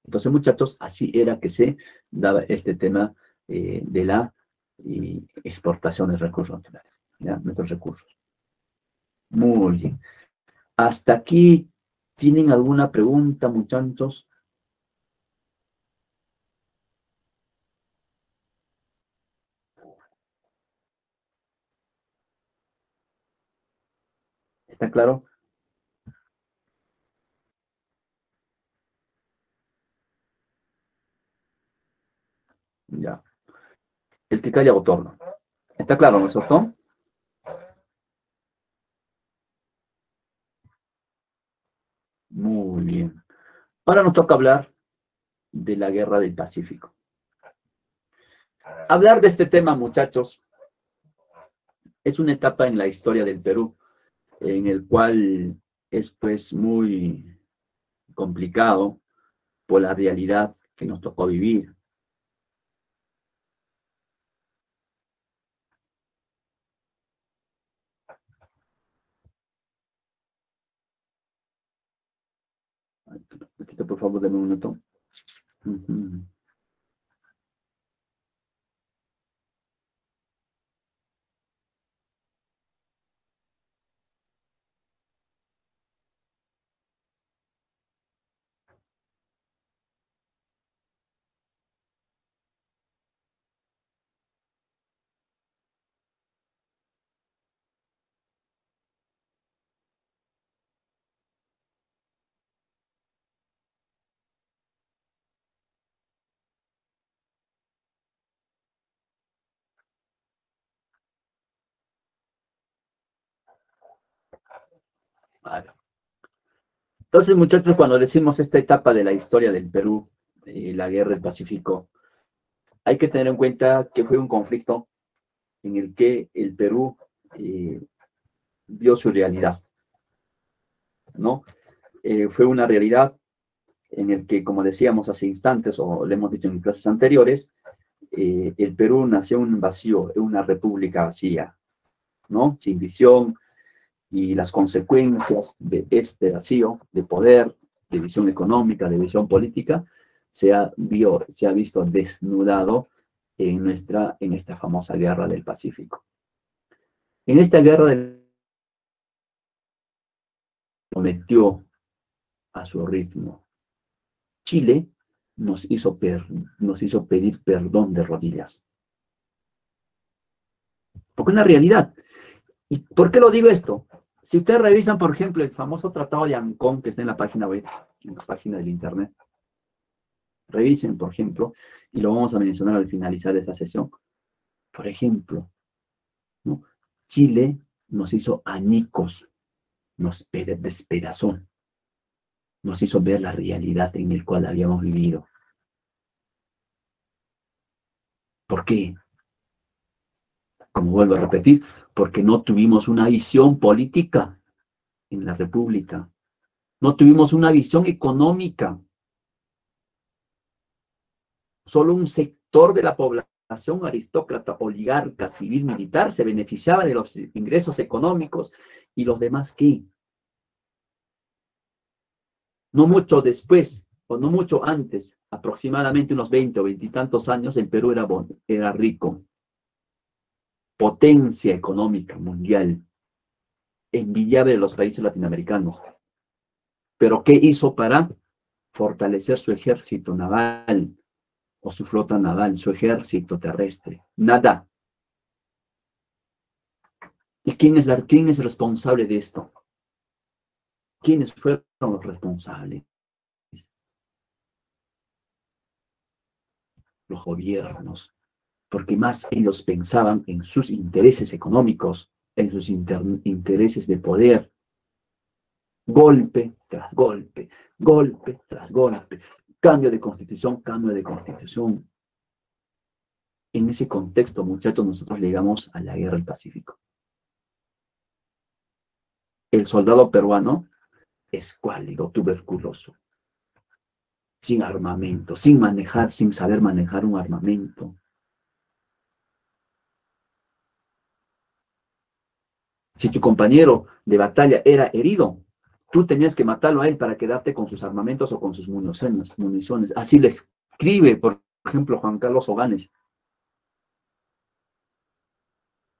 Entonces, muchachos, así era que se daba este tema de la exportación de recursos naturales, ¿ya? Nuestros recursos. Muy bien. Hasta aquí, ¿tienen alguna pregunta, muchachos? ¿Está claro? Ya. El que calla otorga. ¿Está claro, no es cierto? Muy bien. Ahora nos toca hablar de la Guerra del Pacífico. Hablar de este tema, muchachos, es una etapa en la historia del Perú, en el cual es pues muy complicado por la realidad que nos tocó vivir. Por favor, denme un minuto. Ujú. Vale. Entonces, muchachos, cuando decimos esta etapa de la historia del Perú, la Guerra del Pacífico, hay que tener en cuenta que fue un conflicto en el que el Perú vio su realidad, ¿no? Fue una realidad en el que, como decíamos hace instantes, o le hemos dicho en clases anteriores, el Perú nació en un vacío, en una república vacía, ¿no? Sin visión, y las consecuencias de este vacío de poder, de visión económica, de visión política, se ha visto desnudado en esta famosa Guerra del Pacífico. En esta guerra sometió a su ritmo. Chile nos hizo pedir perdón de rodillas. Porque es una realidad. ¿Y por qué lo digo esto? Si ustedes revisan, por ejemplo, el famoso Tratado de Ancón, que está en la página web, en la página del internet, revisen, por ejemplo, y lo vamos a mencionar al finalizar esta sesión. Por ejemplo, ¿no? Chile nos hizo añicos, nos despedazó, nos hizo ver la realidad en la cual habíamos vivido. ¿Por qué? Como vuelvo a repetir, porque no tuvimos una visión política en la República. No tuvimos una visión económica. Solo un sector de la población aristócrata, oligarca, civil, militar, se beneficiaba de los ingresos económicos, y los demás, ¿qué? No mucho después, o no mucho antes, aproximadamente unos 20 o 20 y tantos años, el Perú era rico, potencia económica mundial, envidiable de los países latinoamericanos. Pero ¿qué hizo para fortalecer su ejército naval o su flota naval, su ejército terrestre? Nada. ¿Y quién es responsable de esto? ¿Quiénes fueron los responsables? Los gobiernos, porque más ellos pensaban en sus intereses económicos, en sus intereses de poder. Golpe tras golpe, golpe tras golpe, cambio de constitución, cambio de constitución. En ese contexto, muchachos, nosotros llegamos a la Guerra del Pacífico. El soldado peruano, escuálido, tuberculoso, sin armamento, sin saber manejar un armamento. Si tu compañero de batalla era herido, Tú tenías que matarlo a él para quedarte con sus armamentos o con sus municiones. Así le escribe, por ejemplo, Juan Carlos Oganes.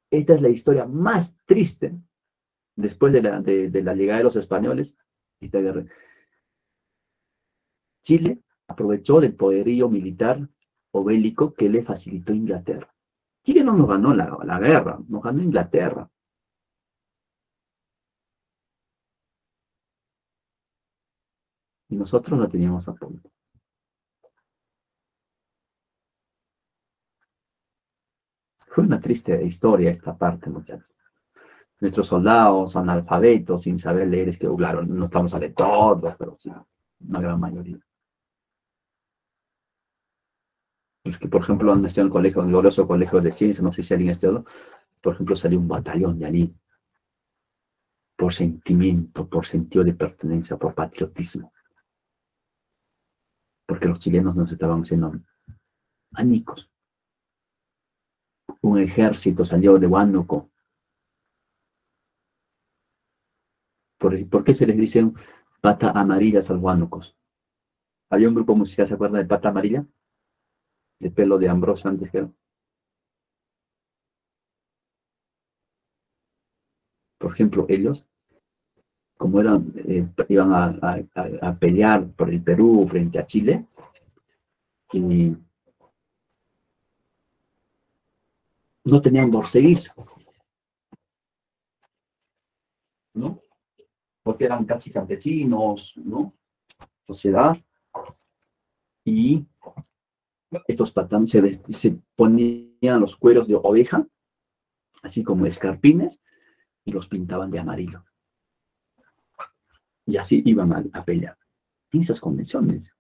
Esta es la historia más triste después de la llegada de los españoles. Esta guerra. Chile aprovechó del poderío militar o bélico que le facilitó Inglaterra. Chile no nos ganó la guerra, nos ganó Inglaterra. Y nosotros la teníamos a punto. Fue una triste historia esta parte, muchachos. Nuestros soldados analfabetos, sin saber leer, es que, claro, no estamos a de todos, pero sí, una gran mayoría. Los que, por ejemplo, han estado en el colegio, en el glorioso colegio de ciencias, no sé si alguien ha estudiado, por ejemplo, salió un batallón de allí, por sentimiento, por sentido de pertenencia, por patriotismo. Porque los chilenos nos estaban haciendo añicos. Un ejército salió de Huánuco. ¿Por qué se les dicen pata amarillas a los huánucos? Había un grupo musical, ¿se acuerdan de Pata Amarilla? De pelo de Ambrosio antes que... Por ejemplo, ellos, como iban a pelear por el Perú frente a Chile, y no tenían borceguís, ¿no? Porque eran casi campesinos, ¿no? Sociedad, y estos patanes se ponían los cueros de oveja, así como escarpines, y los pintaban de amarillo. Y así iban a pelear. En esas condiciones.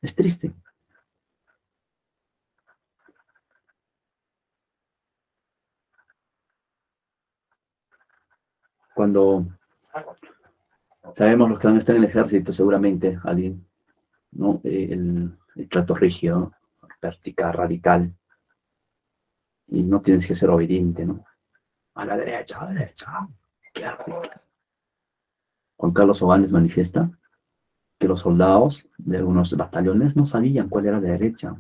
Es triste. Cuando sabemos los que van a estar en el ejército, seguramente alguien, ¿no? El trato rígido, ¿no? Vertical, radical, y no tienes que ser obediente, ¿no? A la derecha, izquierda, izquierda. Juan Carlos Oganes manifiesta que los soldados de algunos batallones no sabían cuál era la derecha,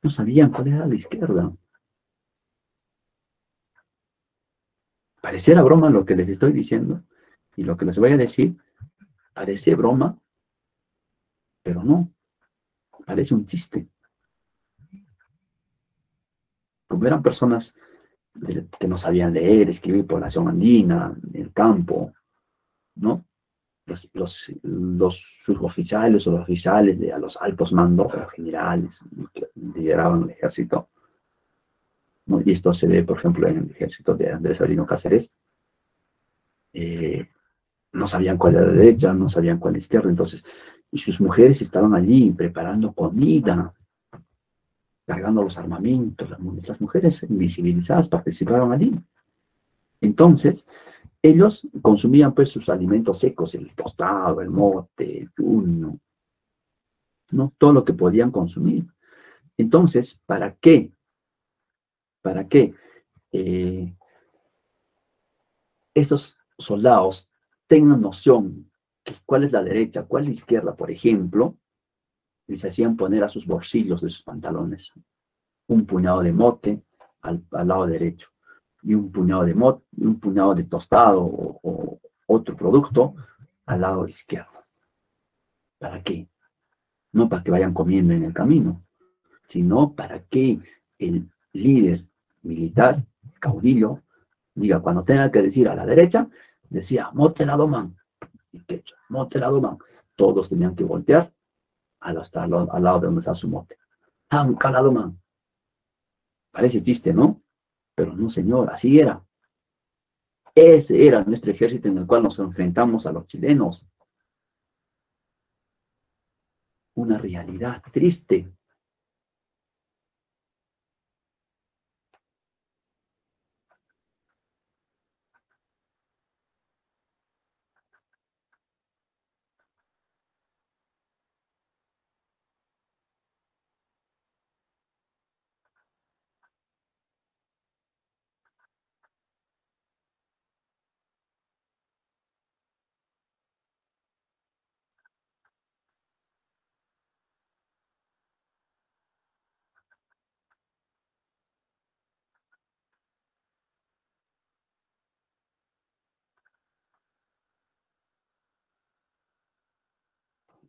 no sabían cuál era la izquierda. Pareciera broma lo que les estoy diciendo, y lo que les voy a decir, parece broma, pero no, parece un chiste. Como eran personas que no sabían leer, escribir, población andina, en el campo, ¿no? Los suboficiales o los oficiales a los altos mandos, los generales que lideraban el ejército, ¿no? Y esto se ve, por ejemplo, en el ejército de Andrés Sabino Cáceres, no sabían cuál era la derecha, no sabían cuál era la izquierda, entonces, y sus mujeres estaban allí preparando comida, cargando los armamentos, las mujeres invisibilizadas participaban allí. Entonces, ellos consumían pues sus alimentos secos, el tostado, el mote, el chuño, ¿no? Todo lo que podían consumir. Entonces, ¿para qué? ¿Para qué estos soldados tengan noción de cuál es la derecha, cuál es la izquierda, por ejemplo? Les hacían poner a sus bolsillos de sus pantalones un puñado de mote al lado derecho, y un puñado de mote, un puñado de tostado o otro producto al lado izquierdo. ¿Para qué? No para que vayan comiendo en el camino, sino para que el líder militar, caudillo, diga, cuando tenga que decir a la derecha, decía, mote la doman, y quecho, mote la doman. Todos tenían que voltear al lado de donde está su mote. Hanca la doman. Parece chiste, ¿no? Pero no, señor, así era. Ese era nuestro ejército en el cual nos enfrentamos a los chilenos. Una realidad triste.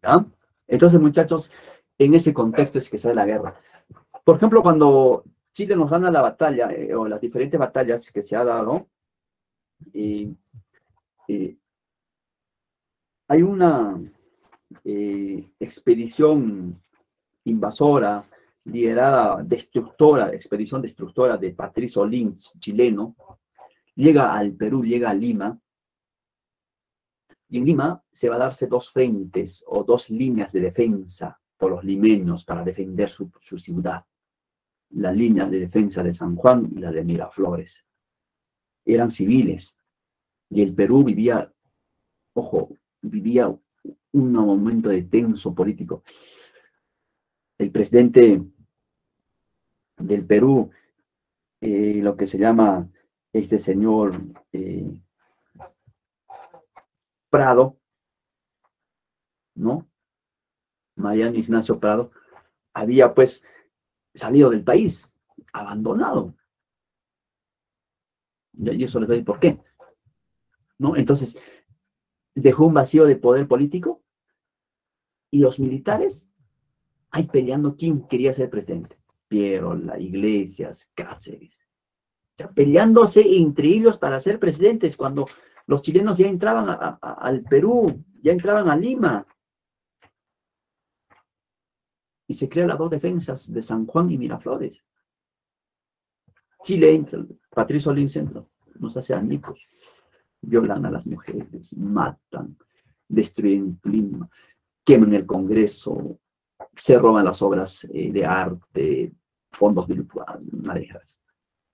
¿Ya? Entonces, muchachos, en ese contexto es que sale la guerra. Por ejemplo, cuando Chile nos gana la batalla, o las diferentes batallas que se ha dado, eh, eh, hay una expedición invasora, liderada, destructora, expedición destructora de Patricio Lynch, chileno, llega al Perú, llega a Lima, y en Lima se va a darse dos frentes o dos líneas de defensa por los limeños para defender su ciudad. Las líneas de defensa de San Juan y la de Miraflores. Eran civiles, y el Perú vivía, ojo, vivía un momento de tenso político. El presidente del Perú, lo que se llama este señor Prado, ¿no? Mariano Ignacio Prado, había pues salido del país, abandonado. Y eso les doy por qué, ¿no? Entonces, dejó un vacío de poder político, y los militares ahí peleando quién quería ser presidente. Pierola, Iglesias, Cáceres. O sea, peleándose entre ellos para ser presidentes, cuando los chilenos ya entraban al Perú, ya entraban a Lima. Y se crean las dos defensas de San Juan y Miraflores. Chile entra, Patricio Lynch entra, nos hace añicos, violan a las mujeres, matan, destruyen Lima, queman el Congreso, se roban las obras de arte, fondos virtuales.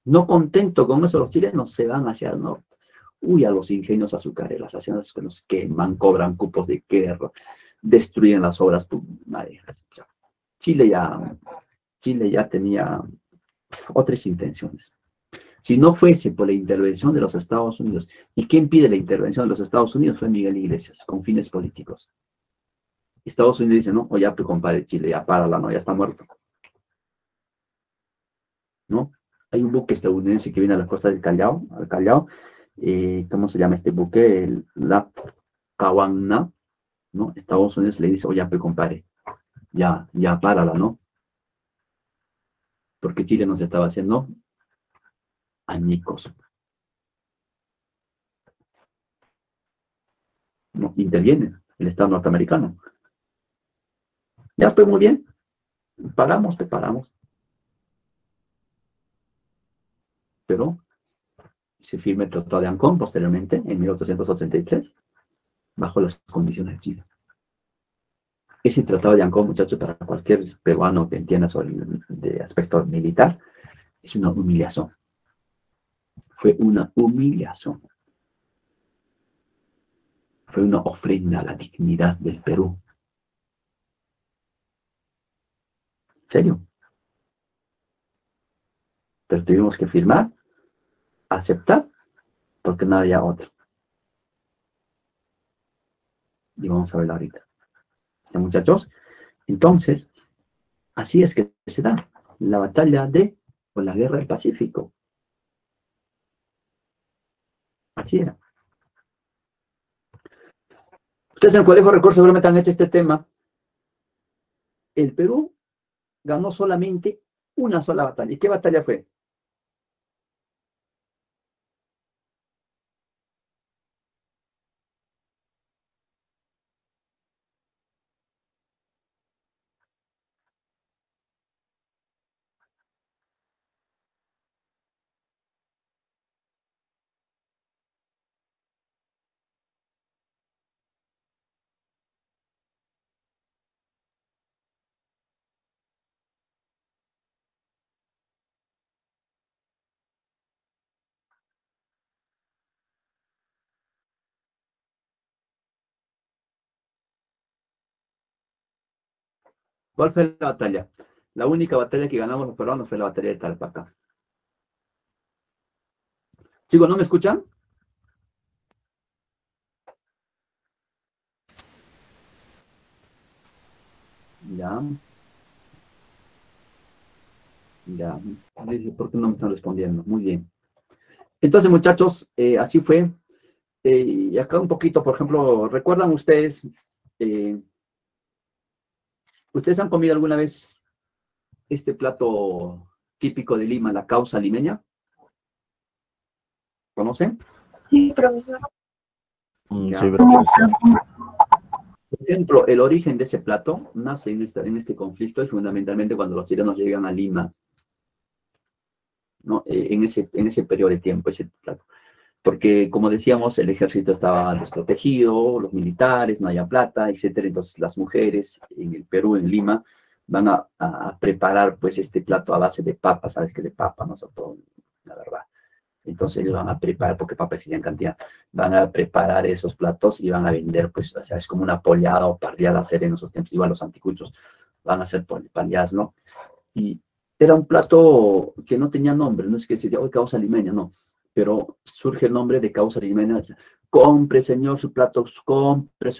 No contento con eso, los chilenos se van hacia el norte. Uy, a los ingenios azucareros, las haciendas que los queman, cobran cupos de guerra, destruyen las obras madereras. O sea, Chile ya tenía otras intenciones. Si no fuese por la intervención de los Estados Unidos, ¿y quién pide la intervención de los Estados Unidos? Fue Miguel Iglesias, con fines políticos. Estados Unidos dice, no, o ya, pues, compadre, Chile, ya párala, no, ya está muerto. ¿No? Hay un buque estadounidense que viene a la costa del Callao, al Callao, ¿cómo se llama este buque? El Lackawanna, ¿no? Estados Unidos le dice, oye, pues, compadre, ya párala, ¿no? Porque Chile nos estaba haciendo añicos. No, interviene el Estado norteamericano. Ya, pues, muy bien, paramos, te paramos. Pero se firma el Tratado de Ancón posteriormente, en 1883, bajo las condiciones de Chile. Ese Tratado de Ancón, muchachos, para cualquier peruano que entienda sobre el aspecto militar, es una humillación. Fue una humillación. Fue una ofrenda a la dignidad del Perú. ¿En serio? Pero tuvimos que firmar, aceptar, porque no había otro. Y vamos a verlo ahorita. ¿Ya, muchachos? Entonces, así es que se da la batalla o la guerra del Pacífico. Así era. Ustedes en el Colegio Record seguramente han hecho este tema. El Perú ganó solamente una sola batalla. ¿Y qué batalla fue? ¿Cuál fue la batalla? La única batalla que ganamos los peruanos fue la batalla de Tarapacá. Chicos, ¿no me escuchan? Ya. ¿Por qué no me están respondiendo? Muy bien. Entonces, muchachos, así fue. Y acá un poquito, por ejemplo, ¿recuerdan ustedes ¿Ustedes han comido alguna vez este plato típico de Lima, la causa limeña? ¿Conocen? Sí, profesor. Ya. Sí, profesor. Por ejemplo, el origen de ese plato nace en este conflicto y fundamentalmente cuando los chilenos llegan a Lima, ¿no? En ese periodo de tiempo, ese plato. Porque, como decíamos, el ejército estaba desprotegido, los militares, no había plata, etcétera. Entonces, las mujeres en el Perú, en Lima, van a preparar, pues, este plato a base de papa, ¿sabes qué? De papa, ¿no? Sobre todo, la verdad. Entonces, ellos van a preparar, porque papa existía en cantidad, van a preparar esos platos y van a vender, pues, o sea, es como una pollada o parrillada hacer en esos tiempos. Igual los anticuchos van a hacer parrilladas, ¿no? Y era un plato que no tenía nombre, no es que se decía, hoy causa limeña, no, pero surge el nombre de causa limeña. Compre, señor, su plato, compre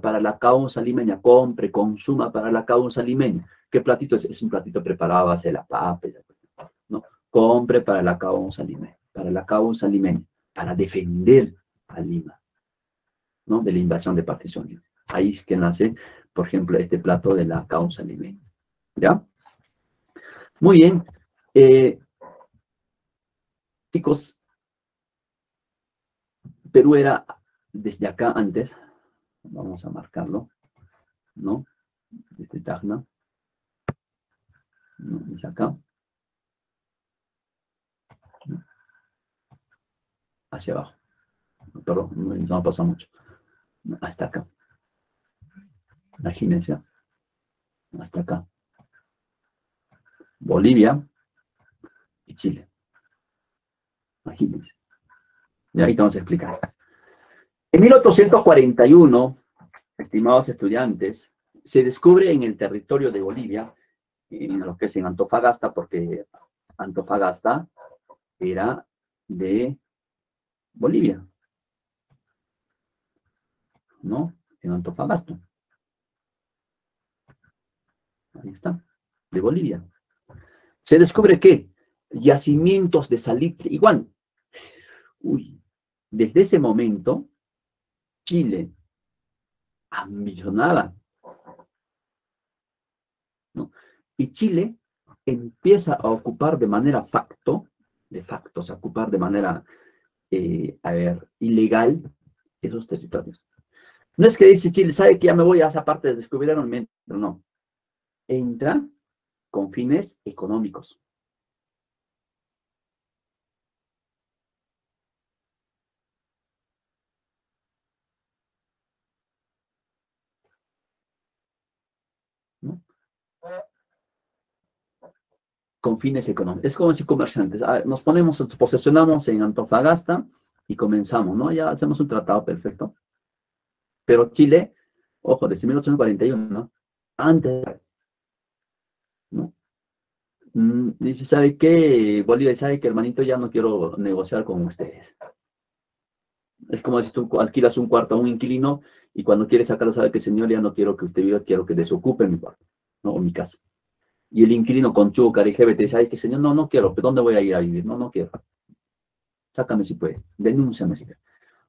para la causa limeña, compre, consuma para la causa limeña. ¿Qué platito es? Es un platito preparado a base de la papa, ¿no? Compre para la causa limeña, para defender a Lima, ¿no? De la invasión de partición. Ahí es que nace, por ejemplo, este plato de la causa limeña, ¿ya? Muy bien. Chicos, Perú era desde acá antes, vamos a marcarlo, ¿no? Desde Tacna, ¿no? Desde acá, ¿no? Hacia abajo. Perdón, no pasa mucho. Hasta acá. Imagínense, hasta acá. Bolivia y Chile. Imagínense. Y ahí te vamos a explicar. En 1841, estimados estudiantes, se descubre en el territorio de Bolivia, en lo que es en Antofagasta, porque Antofagasta era de Bolivia, ¿no? En Antofagasta. Ahí está, de Bolivia. Se descubre que yacimientos de salitre, igual, desde ese momento, Chile ambillonada, ¿no? Y Chile empieza a ocupar de manera o sea, ocupar de manera, ilegal esos territorios. No es que dice Chile, sabe que ya me voy a esa parte, descubrieron, no. Entra con fines económicos. ¿No? Con fines económicos. Es como si comerciantes, nos posesionamos en Antofagasta y comenzamos, ¿no? Ya hacemos un tratado perfecto. Pero Chile, ojo, desde 1841, ¿no? Antes, ¿no? Dice, ¿sabe qué? Bolivia sabe que, hermanito, ya no quiero negociar con ustedes. Es como si tú alquilas un cuarto a un inquilino y cuando quieres sacarlo, sabe que, señor, ya no quiero que usted viva, quiero que desocupe mi cuarto, ¿no? O mi casa. Y el inquilino con chúcar y te dice, ay, que señor, no quiero, pero ¿dónde voy a ir a vivir? No quiero. Sácame si puede, denúnciame si puede.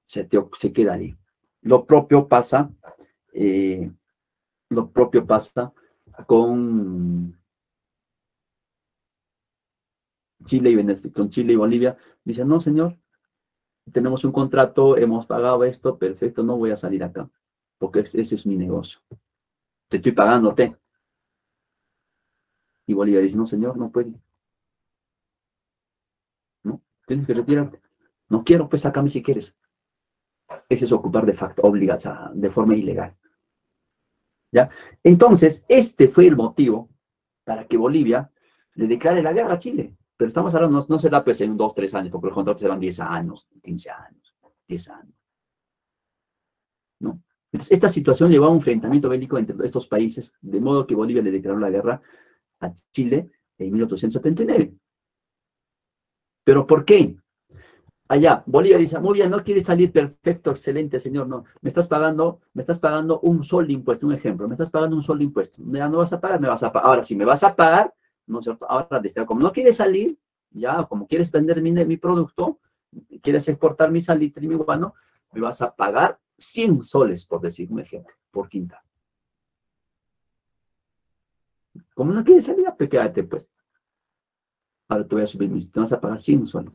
Se queda ahí. Lo propio pasa con Chile y Venezuela, con Chile y Bolivia. Dicen, no, señor, tenemos un contrato, hemos pagado esto, perfecto, no voy a salir acá, porque ese es mi negocio. Te estoy pagándote. Y Bolivia dice, no, señor, no puede. No, tienes que retirarte. No quiero, pues sácame si quieres. Ese es ocupar de facto, obligada, de forma ilegal. ¿Ya? Entonces, este fue el motivo para que Bolivia le declare la guerra a Chile. Pero estamos hablando, no será pues en 2, 3 años, porque los contratos eran 10 años, 15 años, 10 años. ¿No? Entonces, esta situación llevó a un enfrentamiento bélico entre estos países, de modo que Bolivia le declaró la guerra a Chile en 1879. ¿Pero por qué? Allá, Bolivia dice, muy bien, no quiere salir, perfecto, excelente, señor, no, me estás pagando un sol de impuesto, un ejemplo, me estás pagando un sol de impuesto, ya no vas a pagar, me vas a pagar, ahora si me vas a pagar, ¿no es cierto? Ahora, como no quieres salir, ya, como quieres vender mi producto, quieres exportar mi salitre y mi guano, me vas a pagar 100 soles, por decir un ejemplo, por quintal. Como no quieres salir, pues quédate, pues. Ahora te voy a subir, te vas a pagar 100 soles.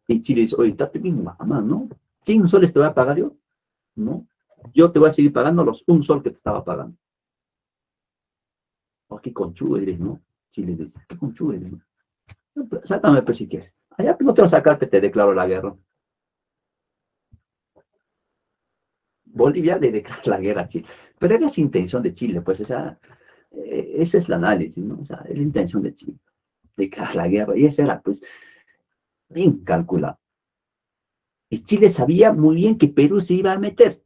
Y Chile dice, oye, está bien, mamá, ¿no? 100 soles te voy a pagar yo, ¿no? Yo te voy a seguir pagando los 1 sol que te estaba pagando. Oh, qué conchudo eres, ¿no? Chile dice, qué conchudo eres, ¿no? Sácame, pues, si quieres. Allá no te vas a sacar, que te declaro la guerra. Bolivia le declara la guerra a Chile. Pero era esa intención de Chile, pues, ese es el análisis, ¿no? O sea, es la intención de Chile, declarar la guerra. Y eso era, pues, bien calculado. Y Chile sabía muy bien que Perú se iba a meter,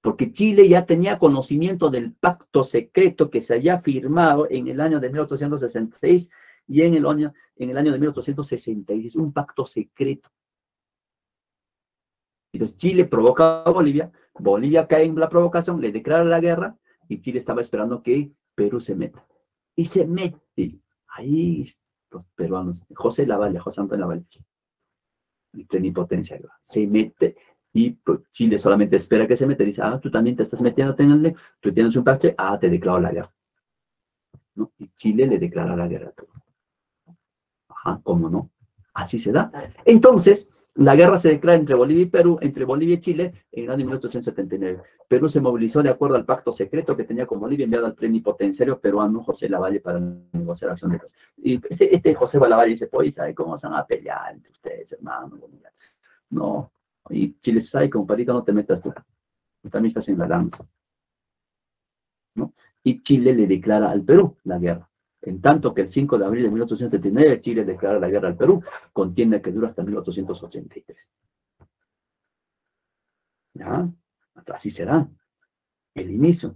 porque Chile ya tenía conocimiento del pacto secreto que se había firmado en el año de 1866 y en el año de 1866, un pacto secreto. Entonces Chile provoca a Bolivia, Bolivia cae en la provocación, le declara la guerra y Chile estaba esperando que Perú se meta. Y se mete. Ahí los peruanos, José Antonio Lavalle, el plenipotenciario, se mete y pues, Chile solamente espera que se mete. Dice, tú también te estás metiendo, tú tienes un parche, te declaro la guerra. ¿No? Y Chile le declara la guerra a Perú. Ajá, ¿cómo no? Así se da. Entonces, la guerra se declara entre Bolivia y Perú, entre Bolivia y Chile, en el año 1879. Perú se movilizó de acuerdo al pacto secreto que tenía con Bolivia, enviado al plenipotenciario peruano José Lavalle para negociar acción de paz. Y este José Lavalle dice, pues, ¿sabe cómo se van a pelear entre ustedes, hermano? No. Y Chile sabe, compadrito, no te metas tú. Tú también estás en la lanza. ¿No? Y Chile le declara al Perú la guerra. En tanto que el 5 de abril de 1879 Chile declara la guerra al Perú, contienda que dura hasta 1883. ¿Ya? Así será el inicio.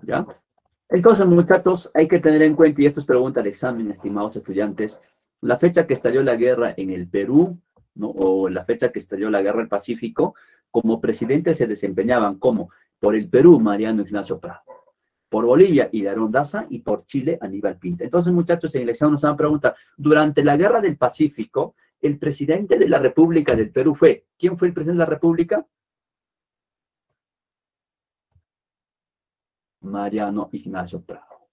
¿Ya? Entonces, muchachos, hay que tener en cuenta, y esto es pregunta al examen, estimados estudiantes, la fecha que estalló la guerra en el Perú, ¿no? O la fecha que estalló la guerra del Pacífico, como presidente se desempeñaban como por el Perú, Mariano Ignacio Prado, por Bolivia, Hilario Daza, y por Chile, Aníbal Pinto. Entonces, muchachos, en el examen nos van a preguntar, durante la guerra del Pacífico, el presidente de la República del Perú fue, ¿quién fue el presidente de la República? Mariano Ignacio Prado.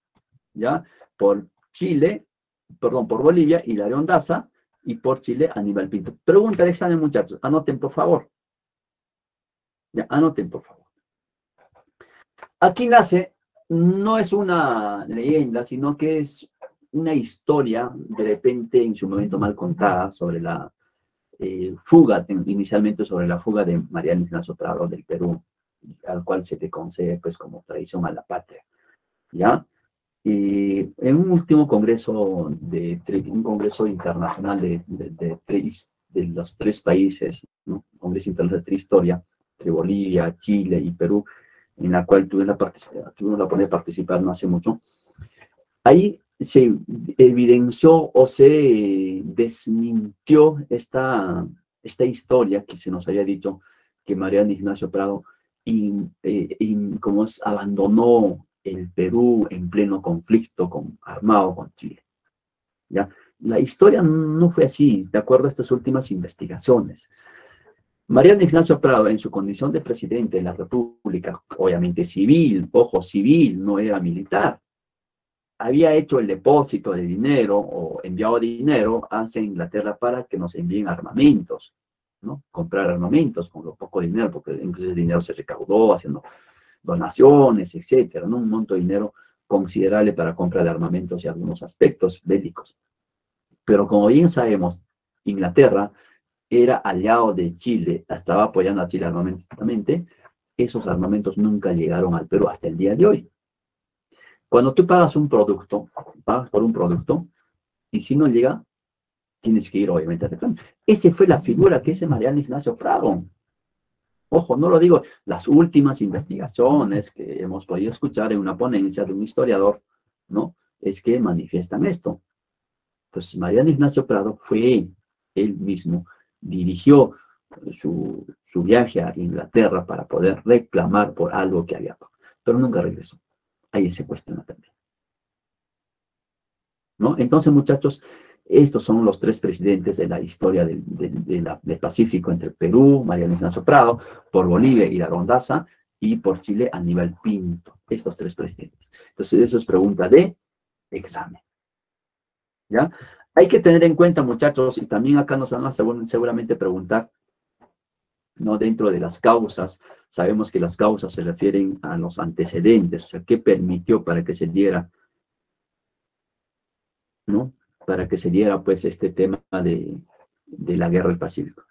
¿Ya? Por Chile, perdón, por Bolivia, Hilario Daza, y por Chile, Aníbal Pinto. Pregunta del examen, muchachos. Anoten, por favor. Ya, anoten, por favor. Aquí nace, no es una leyenda, sino que es una historia, de repente, en su momento mal contada, sobre la fuga, inicialmente sobre la fuga de Mariano Ignacio Prado del Perú, al cual se le concede, pues, como traición a la patria. ¿Ya? Y en un último congreso, un congreso internacional de los tres países, ¿no? Congreso Internacional de Historia, entre Bolivia, Chile y Perú, en la cual tuve la oportunidad de participar no hace mucho, ahí se evidenció o se desmintió esta historia que se nos había dicho que Mariano Ignacio Prado abandonó el Perú en pleno conflicto armado con Chile. ¿Ya? La historia no fue así, de acuerdo a estas últimas investigaciones. Mariano Ignacio Prado, en su condición de presidente de la República, obviamente civil, ojo, civil, no era militar, había hecho el depósito de dinero o enviado dinero hacia Inglaterra para que nos envíen armamentos, ¿no? Comprar armamentos con lo poco dinero, porque incluso ese dinero se recaudó haciendo donaciones, etcétera, ¿no? Un monto de dinero considerable para compra de armamentos y algunos aspectos bélicos. Pero como bien sabemos, Inglaterra era aliado de Chile, estaba apoyando a Chile armamentísticamente, esos armamentos nunca llegaron al Perú hasta el día de hoy. Cuando tú pagas por un producto, y si no llega, tienes que ir obviamente a reclamar. Esa fue la figura que ese Mariano Ignacio Prado. Ojo, no lo digo, las últimas investigaciones que hemos podido escuchar en una ponencia de un historiador, ¿no? Es que manifiestan esto. Entonces, Mariano Ignacio Prado fue él mismo, dirigió su viaje a Inglaterra para poder reclamar por algo que había, pero nunca regresó. Ahí se cuestiona también, ¿no? Entonces, muchachos, estos son los tres presidentes de la historia del Pacífico entre Perú, Mariano Ignacio Prado, por Bolivia, Irarrázaval Daza, y por Chile, Aníbal Pinto. Estos tres presidentes. Entonces, eso es pregunta de examen. ¿Ya? Hay que tener en cuenta, muchachos, y también acá nos van a seguramente preguntar, ¿no? Dentro de las causas, sabemos que las causas se refieren a los antecedentes, o sea, ¿qué permitió para que se diera, ¿no? Para que se diera, pues, este tema de la guerra del Pacífico.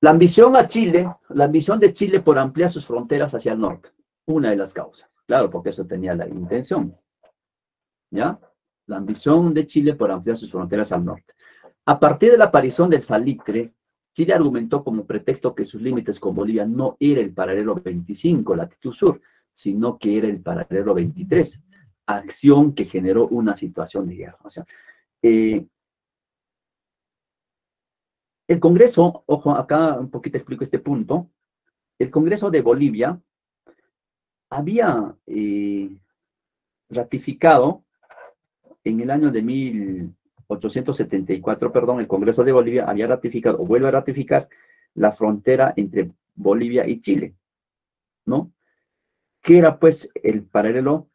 La ambición de Chile por ampliar sus fronteras hacia el norte, una de las causas. Claro, porque eso tenía la intención, ¿ya? La ambición de Chile por ampliar sus fronteras al norte. A partir de la aparición del salitre, Chile argumentó como pretexto que sus límites con Bolivia no era el paralelo 25, latitud sur, sino que era el paralelo 23, acción que generó una situación de guerra. O sea, el Congreso, ojo, acá un poquito explico este punto, el Congreso de Bolivia había ratificado en el año de 1874, perdón, el Congreso de Bolivia había ratificado, o vuelve a ratificar, la frontera entre Bolivia y Chile, ¿no? Que era pues el paralelo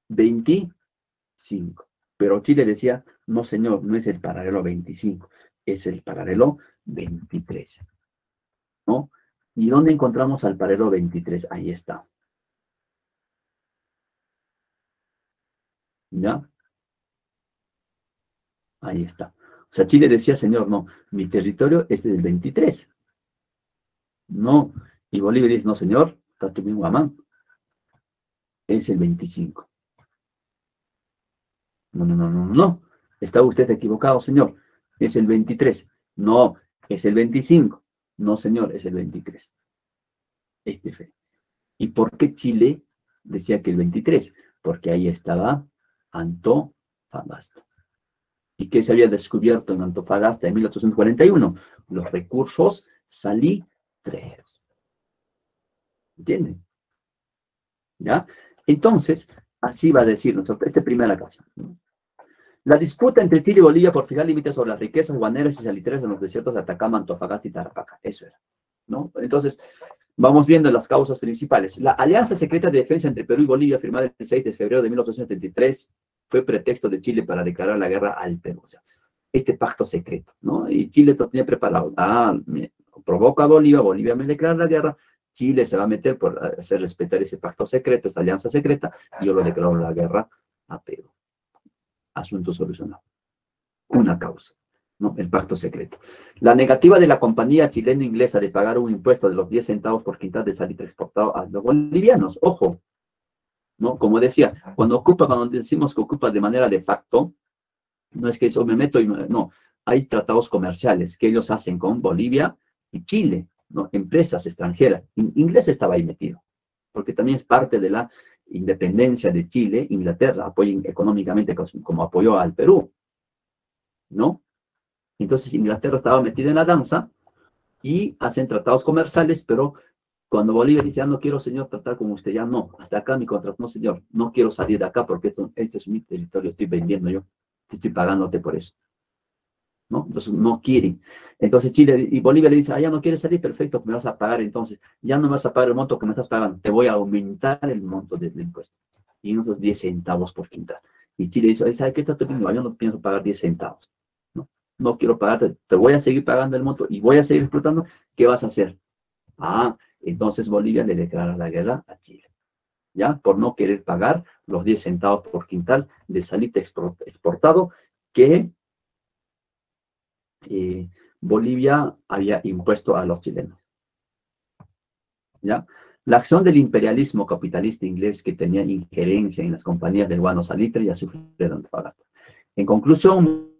25. Pero Chile decía, no señor, no es el paralelo 25, es el paralelo 23, ¿no? ¿Y dónde encontramos al paralelo 23? Ahí está. ¿Ya? Ahí está. O sea, Chile decía, señor, no, mi territorio es del 23. No. Y Bolivia dice, no, señor, Tatuapé Guamán es el 25. No, no, no, no, no. Está usted equivocado, señor. Es el 23. No, es el 25. No, señor, es el 23. Es diferente. ¿Y por qué Chile decía que el 23? Porque ahí estaba Antofagasta. ¿Y qué se había descubierto en Antofagasta en 1841? Los recursos salitreros. ¿Entienden? ¿Ya? Entonces, así va a decir esta primera cosa, ¿no? La disputa entre Chile y Bolivia por fijar límites sobre las riquezas guaneras y salitreras en los desiertos de Atacama, Antofagasta y Tarapacá. Eso era, ¿no? Entonces, vamos viendo las causas principales. La alianza secreta de defensa entre Perú y Bolivia, firmada el 6 de febrero de 1873, fue pretexto de Chile para declarar la guerra al Perú. O sea, este pacto secreto, ¿no? Y Chile lo tenía preparado. Me provoca a Bolivia, Bolivia me declara la guerra, Chile se va a meter por hacer respetar ese pacto secreto, esta alianza secreta, y yo lo declaro la guerra a Perú. Asunto solucionado. Una causa, ¿no? El pacto secreto. La negativa de la compañía chileno-inglesa de pagar un impuesto de los 10 centavos por quintal de salitre exportado a los bolivianos. Ojo, ¿no? Como decía, cuando decimos que ocupa de manera de facto, no es que eso me meto y no. Hay tratados comerciales que ellos hacen con Bolivia y Chile, ¿no? Empresas extranjeras. Inglés estaba ahí metido, porque también es parte de la independencia de Chile. Inglaterra apoya económicamente como apoyó al Perú, ¿no? Entonces Inglaterra estaba metida en la danza y hacen tratados comerciales, pero cuando Bolivia dice, ya no quiero, señor, tratar con usted, ya no, hasta acá mi contrato, no, señor, no quiero salir de acá porque esto es mi territorio, estoy vendiendo yo, te estoy pagándote por eso, ¿no? Entonces no quieren. Entonces Chile y Bolivia le dicen, ya no quieres salir, perfecto, me vas a pagar entonces, ya no me vas a pagar el monto que me estás pagando, te voy a aumentar el monto del impuesto. Y esos 10 centavos por quintal. Y Chile dice, ¿sabes qué? Yo no pienso pagar 10 centavos. No quiero pagarte, te voy a seguir pagando el monto y voy a seguir explotando, ¿qué vas a hacer? Entonces Bolivia le declara la guerra a Chile, ¿ya? Por no querer pagar los 10 centavos por quintal de salitre exportado que Bolivia había impuesto a los chilenos. ¿Ya? La acción del imperialismo capitalista inglés que tenía injerencia en las compañías del guano salitre ya sufrieron Antofagasta. En conclusión,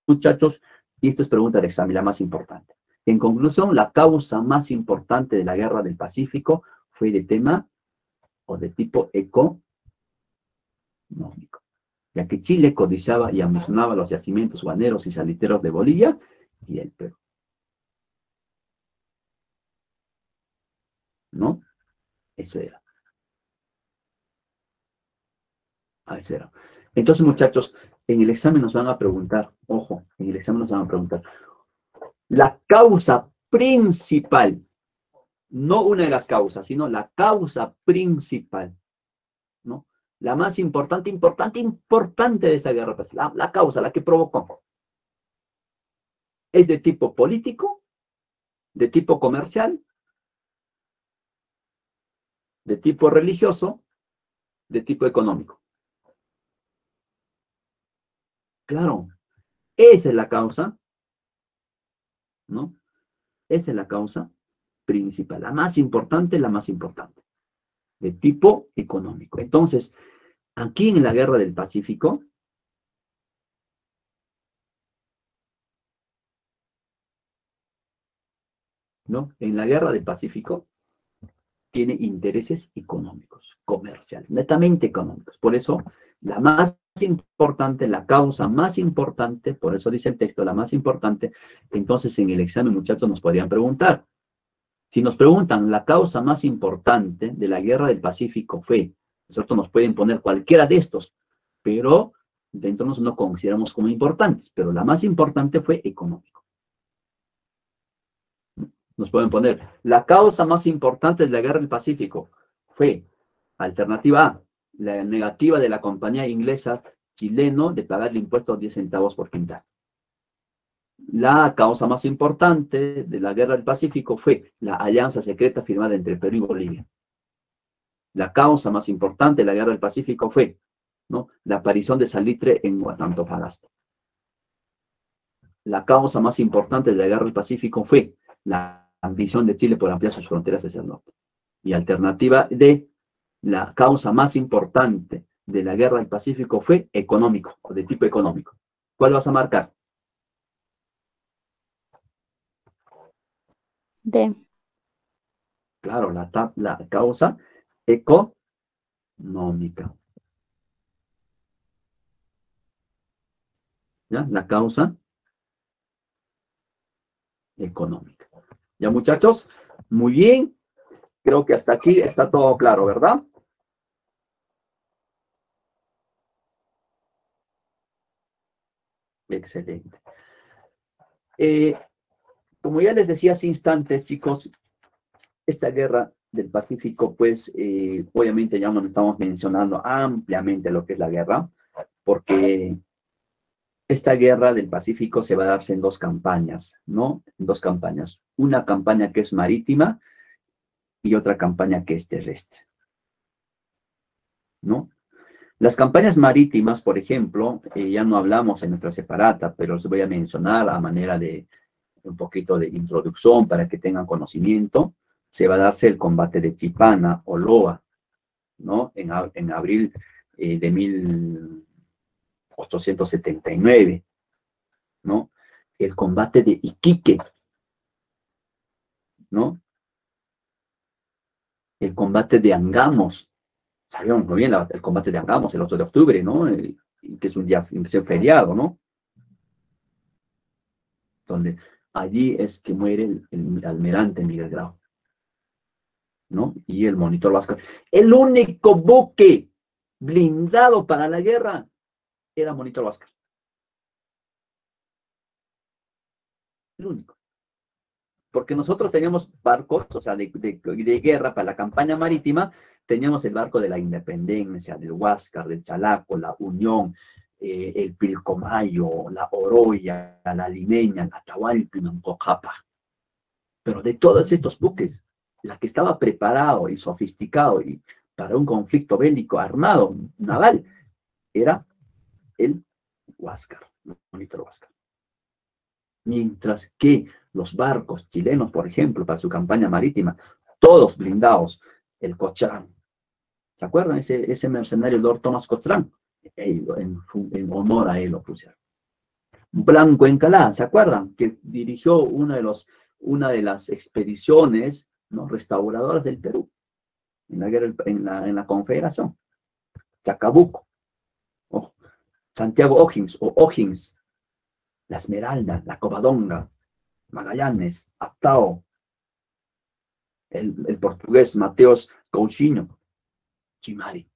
muchachos, y esto es pregunta de examen, la más importante. En conclusión, la causa más importante de la Guerra del Pacífico fue de tema o de tipo económico, ya que Chile codiciaba y ambicionaba los yacimientos guaneros y salitreros de Bolivia y del Perú. ¿No? Eso era. Eso era. Entonces, muchachos, en el examen nos van a preguntar, ojo, en el examen nos van a preguntar, la causa principal, no una de las causas, sino la causa principal, ¿no? La más importante de esa guerra, pues, la causa, la que provocó. ¿Es de tipo político, de tipo comercial, de tipo religioso, de tipo económico? Claro, esa es la causa, ¿no? Esa es la causa principal, la más importante, de tipo económico. Entonces, aquí en la Guerra del Pacífico, ¿no? En la Guerra del Pacífico tiene intereses económicos, comerciales, netamente económicos. Por eso, la más importante, la causa más importante, por eso dice el texto, la más importante, entonces en el examen, muchachos, nos podrían preguntar. Si nos preguntan, la causa más importante de la Guerra del Pacífico fue, nosotros nos pueden poner cualquiera de estos, pero dentro de nosotros no consideramos como importantes, pero la más importante fue económico. Nos pueden poner, la causa más importante de la Guerra del Pacífico fue, alternativa A, la negativa de la compañía inglesa chileno de pagar el impuesto a 10 centavos por quintal. La causa más importante de la Guerra del Pacífico fue la alianza secreta firmada entre Perú y Bolivia. La causa más importante de la Guerra del Pacífico fue, ¿no?, la aparición de salitre en Antofagasta. La causa más importante de la Guerra del Pacífico fue la ambición de Chile por ampliar sus fronteras hacia el norte. Y alternativa D, la causa más importante de la Guerra del Pacífico fue económico, o de tipo económico. ¿Cuál vas a marcar? D. Claro, la causa económica. ¿Ya? La causa económica. ¿Ya, muchachos? Muy bien. Creo que hasta aquí está todo claro, ¿verdad? Excelente. Como ya les decía hace instantes, chicos, esta guerra del Pacífico, pues, obviamente ya no estamos mencionando ampliamente lo que es la guerra, porque esta guerra del Pacífico se va a darse en dos campañas, ¿no? En dos campañas. Una campaña que es marítima y otra campaña que es terrestre, ¿no? Las campañas marítimas, por ejemplo, ya no hablamos en nuestra separata, pero os voy a mencionar a manera de un poquito de introducción para que tengan conocimiento. Se va a darse el combate de Chipana o Loa, ¿no? En abril de 1879, ¿no? El combate de Iquique, ¿no? El combate de Angamos. Sabíamos muy bien el combate de Angamos, el 8 de octubre, ¿no? Que es un día feriado, ¿no? Donde allí es que muere el almirante Miguel Grau, ¿no? Y el monitor Vázquez. El único buque blindado para la guerra era monitor Vázquez. El único. Porque nosotros teníamos barcos, o sea, de guerra para la campaña marítima, teníamos el barco de la Independencia, del Huáscar, del Chalaco, la Unión, el Pilcomayo, la Oroya, la Limeña, la Atahualpa, Nancocapa. Pero de todos estos buques, la que estaba preparado y sofisticado y para un conflicto bélico armado, naval, era el Huáscar, el monitor Huáscar. Mientras que los barcos chilenos, por ejemplo, para su campaña marítima, todos blindados, el Cochrane. ¿Se acuerdan? Ese mercenario Lord Thomas Cochrane. En honor a él lo pusieron. Blanco Encalada, ¿se acuerdan? Que dirigió una de las expediciones, ¿no?, restauradoras del Perú en la guerra, en la Confederación. Chacabuco, oh, Santiago O'Higgins o O'Higgins, la Esmeralda, la Covadonga, Magallanes, Aptao, el portugués Mateos Coutinho, Chimari,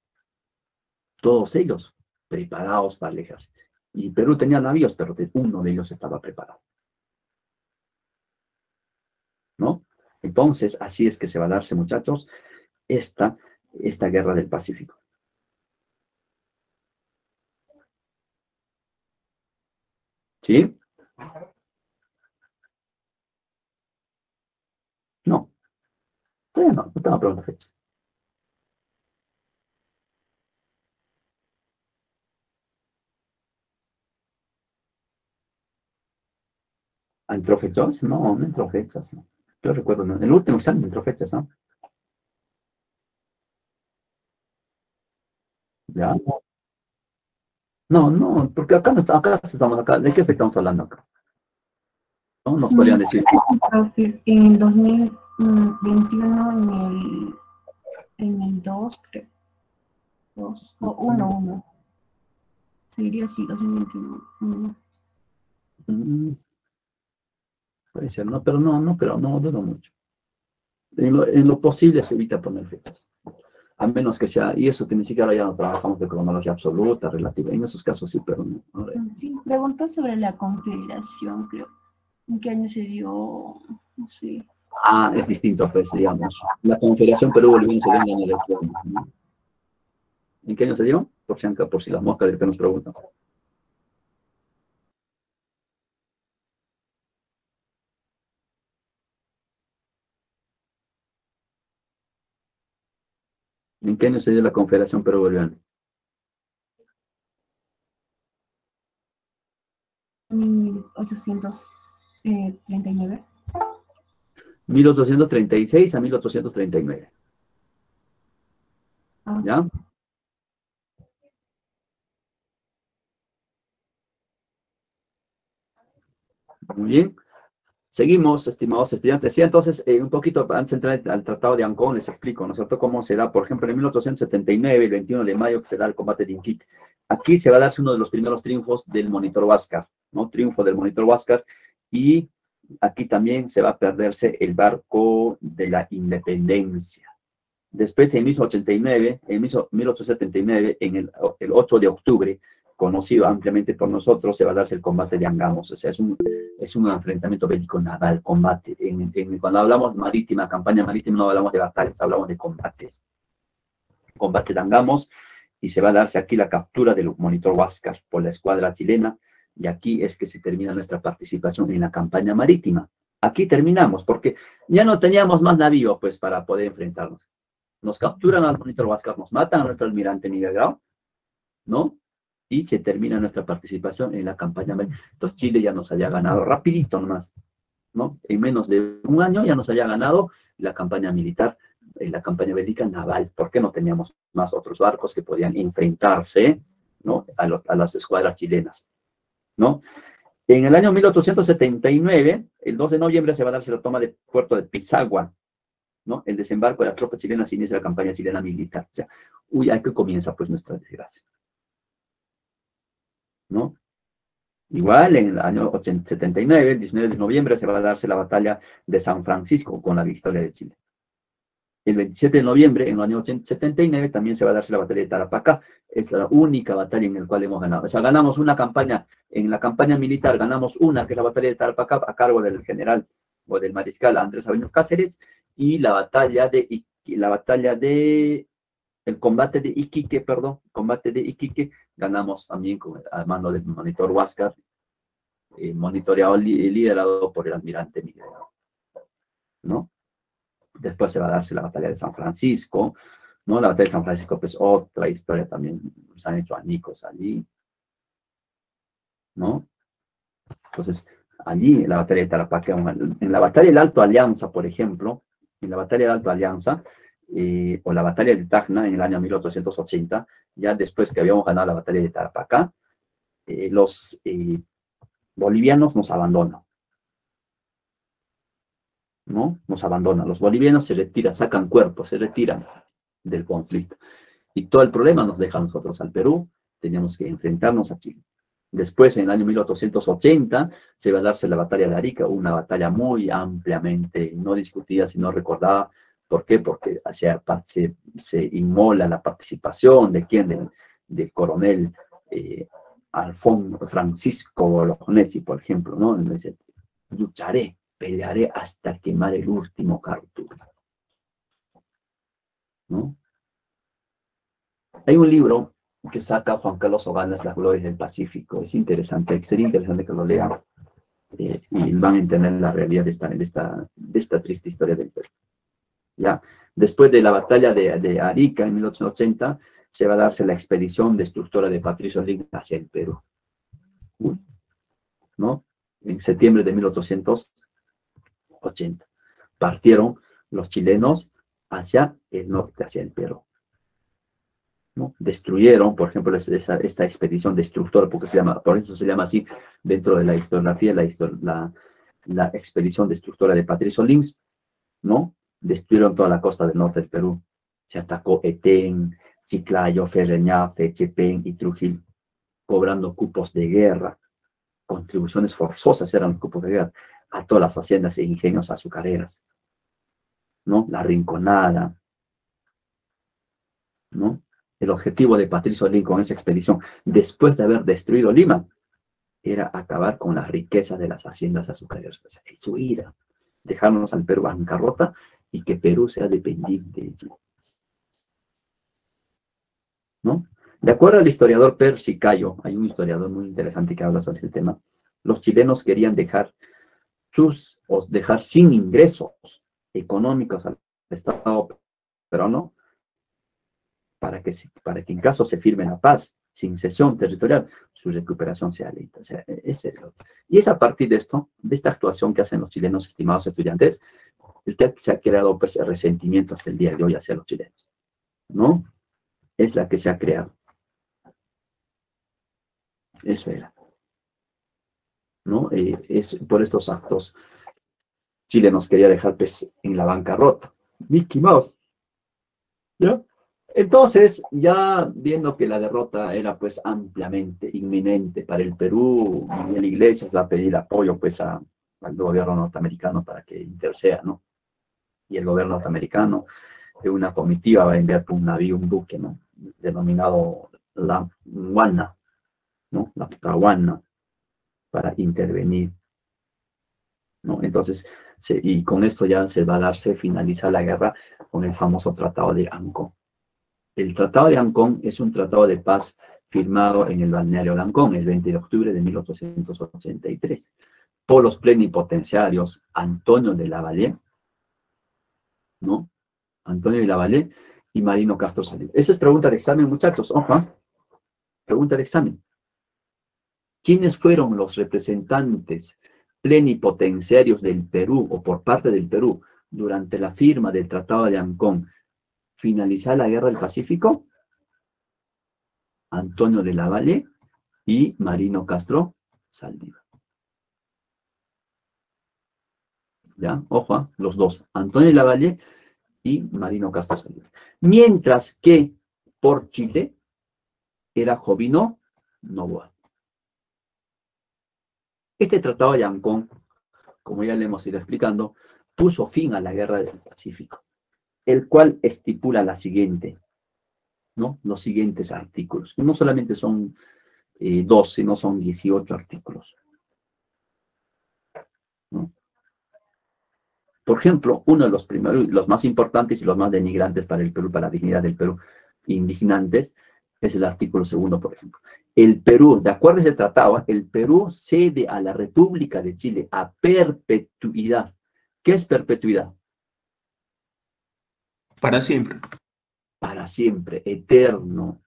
todos ellos preparados para el ejército. Y Perú tenía navíos, pero uno de ellos estaba preparado, ¿no? Entonces, así es que se va a darse, muchachos, esta guerra del Pacífico. ¿Sí? No, todavía no tengo pregunta fecha. ¿Entró fechas? No, no entró fechas. No. Yo recuerdo, ¿no? En el último examen entró fechas, ¿no? ¿Ya? No, no, porque acá, no acá estamos, acá, ¿de qué fecha estamos hablando acá? ¿No? Nos podrían decir. Sí, profe, en el 2021, en el 2, creo. 2 o 1. Sería así, 2021. Puede ser, no, pero no dudo mucho. En lo posible se evita poner fechas. A menos que sea, y eso que ni siquiera ya no trabajamos de cronología absoluta, relativa. En esos casos sí, pero no. Sí, preguntó sobre la confederación, creo. ¿En qué año se dio? No sé. Ah, es distinto, pues, digamos. La Confederación Perú-Boliviana se dio en el año de... ¿no? ¿En qué año se dio? Por si las moscas de que nos preguntan. ¿En qué año se dio la Confederación Perú-Boliviana? 1839. 1836 a 1839. ¿Ya? Muy bien. Seguimos, estimados estudiantes. Sí, entonces, un poquito antes de entrar al Tratado de Ancón, les explico, ¿no es cierto?, cómo se da, por ejemplo, en 1879, el 21 de mayo, que se da el combate de Iquique. Aquí se va a darse uno de los primeros triunfos del Monitor Huáscar, ¿no? Triunfo del Monitor Huáscar. Y aquí también se va a perderse el barco de la Independencia. Después, en 1879, en el 8 de octubre, conocido ampliamente por nosotros, se va a darse el combate de Angamos. O sea, es un enfrentamiento bélico naval, combate. Cuando hablamos marítima, campaña marítima, no hablamos de batallas, hablamos de combates. Combate de Angamos, y se va a darse aquí la captura del Monitor Huáscar por la escuadra chilena, y aquí es que se termina nuestra participación en la campaña marítima. Aquí terminamos, porque ya no teníamos más navío, pues, para poder enfrentarnos. Nos capturan al Monitor Huáscar, nos matan a nuestro almirante Miguel Grau, ¿no? Y se termina nuestra participación en la campaña marítima. Entonces Chile ya nos había ganado rapidito nomás, ¿no? En menos de un año ya nos había ganado la campaña militar, la campaña bélica naval, porque no teníamos más otros barcos que podían enfrentarse, ¿no?, a las escuadras chilenas, ¿no? En el año 1879, el 2 de noviembre, se va a darse la toma del puerto de Pisagua, ¿no? El desembarco de las tropas chilenas, inicia la campaña chilena militar. O sea, aquí comienza pues nuestra desgracia, ¿no? Igual, en el año 79, el 19 de noviembre, se va a darse la batalla de San Francisco con la victoria de Chile. El 27 de noviembre, en el año 79, también se va a darse la batalla de Tarapacá. Es la única batalla en la cual hemos ganado. O sea, ganamos una campaña, en la campaña militar ganamos una, que es la batalla de Tarapacá, a cargo del general o del mariscal Andrés Avenio Cáceres, y el combate de Iquique, ganamos también al mando del Monitor Huáscar, monitoreado y liderado por el almirante Miguel, ¿no? Después se va a darse la batalla de San Francisco, ¿no? La batalla de San Francisco, pues otra historia también, nos han hecho añicos allí, ¿no? Entonces, allí en la batalla de Tarapacá. En la batalla del Alto Alianza, por ejemplo, en la batalla del Alto Alianza, o la batalla de Tacna en el año 1880, ya después que habíamos ganado la batalla de Tarapacá, los bolivianos nos abandonan, ¿no? Nos abandonan. Los bolivianos se retiran, sacan cuerpos, se retiran del conflicto. Y todo el problema nos deja a nosotros al Perú, teníamos que enfrentarnos a Chile. Después, en el año 1880, se va a darse la batalla de Arica, una batalla muy ampliamente, no discutida, sino recordada. ¿Por qué? Porque se inmola la participación de quién, del coronel Alfonso Francisco Bolognesi, por ejemplo, ¿no? Dice, lucharé, pelearé hasta quemar el último cartucho, ¿no? Hay un libro que saca Juan Carlos Oganes, Las Glorias del Pacífico. Es interesante, sería interesante que lo lean y van a entender la realidad de esta triste historia del Perú. ¿Ya? Después de la batalla de Arica en 1880, se va a darse la expedición destructora de Patricio Link hacia el Perú, ¿no? En septiembre de 1880. Partieron los chilenos hacia el norte, hacia el Perú, ¿no? Destruyeron, por ejemplo, esta expedición destructora, porque por eso se llama así dentro de la historiografía, la expedición destructora de Patricio Lins, ¿no? Destruyeron toda la costa del norte del Perú. Se atacó Etén, Chiclayo, Ferreñafe, Chepén y Trujillo, cobrando cupos de guerra. Contribuciones forzosas eran los cupos de guerra a todas las haciendas e ingenios azucareras, ¿no? La Rinconada, ¿no? El objetivo de Patricio Lins con esa expedición, después de haber destruido Lima, era acabar con las riquezas de las haciendas azucareras. O sea, su ira, dejarnos al Perú bancarrota y que Perú sea dependiente de Chile, ¿no? De acuerdo al historiador Percy Cayo, hay un historiador muy interesante que habla sobre este tema, los chilenos querían dejar sin ingresos económicos al Estado peruano para que en caso se firme la paz, sin cesión territorial, su recuperación sea lenta. O sea, y es a partir de esto, de esta actuación que hacen los chilenos, estimados estudiantes, el que se ha creado pues el resentimiento hasta el día de hoy hacia los chilenos, ¿no? Es la que se ha creado. Eso era, ¿no? Es por estos actos, Chile nos quería dejar pues en la bancarrota. Mickey Mouse, ¿ya? Entonces, ya viendo que la derrota era pues ampliamente inminente para el Perú, Miguel Iglesias va a pedir apoyo pues al gobierno norteamericano para que interceda, ¿no? Y el gobierno norteamericano, de una comitiva, va a enviar un navío, un buque, ¿no? Denominado la Guana, ¿no? La Caguana, para intervenir, ¿no? Entonces, y con esto ya se va a finaliza la guerra con el famoso Tratado de Ancón. El Tratado de Ancón es un tratado de paz firmado en el balneario de Ancón el 20 de octubre de 1883 por los plenipotenciarios Antonio de Lavallée, ¿no? Antonio de Lavallée y Marino Castro Salinas. Esa es pregunta de examen, muchachos. Ojo, pregunta de examen. ¿Quiénes fueron los representantes plenipotenciarios del Perú o por parte del Perú durante la firma del Tratado de Ancón? ¿Finalizar la Guerra del Pacífico? Antonio de Lavallée y Marino Castro Saldívar. ¿Ya? Ojo, los dos, Antonio de Lavallée y Marino Castro Saldívar. Mientras que por Chile era Jovino Noboa. Este Tratado de Ancón, como ya le hemos ido explicando, puso fin a la Guerra del Pacífico, el cual estipula la siguiente, ¿no? Los siguientes artículos. No solamente son 2, sino son 18 artículos, ¿no? Por ejemplo, uno de los primeros, los más importantes y los más denigrantes para el Perú, para la dignidad del Perú, indignantes, es el artículo 2, por ejemplo. El Perú, de acuerdo a ese tratado, el Perú cede a la República de Chile a perpetuidad. ¿Qué es perpetuidad? Para siempre. Para siempre, eterno.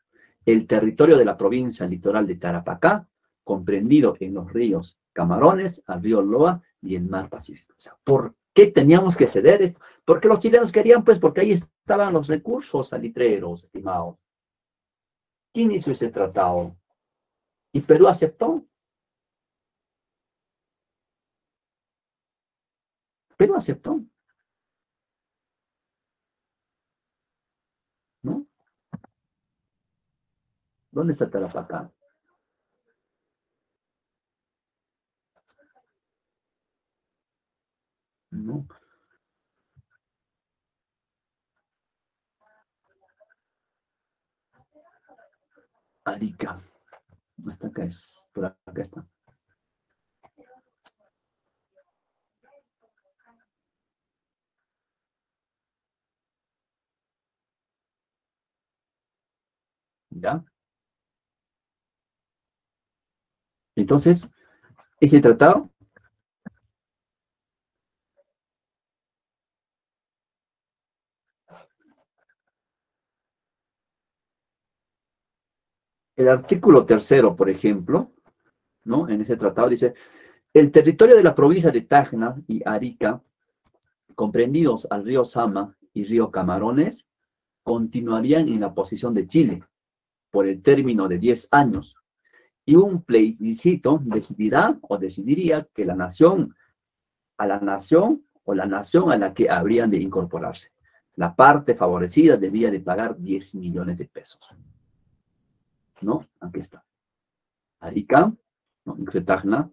El territorio de la provincia litoral de Tarapacá, comprendido en los ríos Camarones, al río Loa y el mar Pacífico. O sea, ¿por qué teníamos que ceder esto? Porque los chilenos querían, pues, porque ahí estaban los recursos salitreros, estimados. ¿Quién hizo ese tratado? ¿Y Perú aceptó? Perú aceptó, ¿no? ¿Dónde está Tarapacá? ¿No? Arica. Hasta acá es, por acá está. ¿Ya? Entonces, ese tratado, el artículo tercero, por ejemplo, ¿no? En ese tratado dice, el territorio de la provincia de Tacna y Arica, comprendidos al río Sama y río Camarones, continuarían en la posición de Chile por el término de 10 años. Y un plebiscito decidirá o decidiría que la nación o la nación a la que habrían de incorporarse. La parte favorecida debía de pagar 10 millones de pesos. ¿No? Aquí está. Arica, ¿no? Tacna.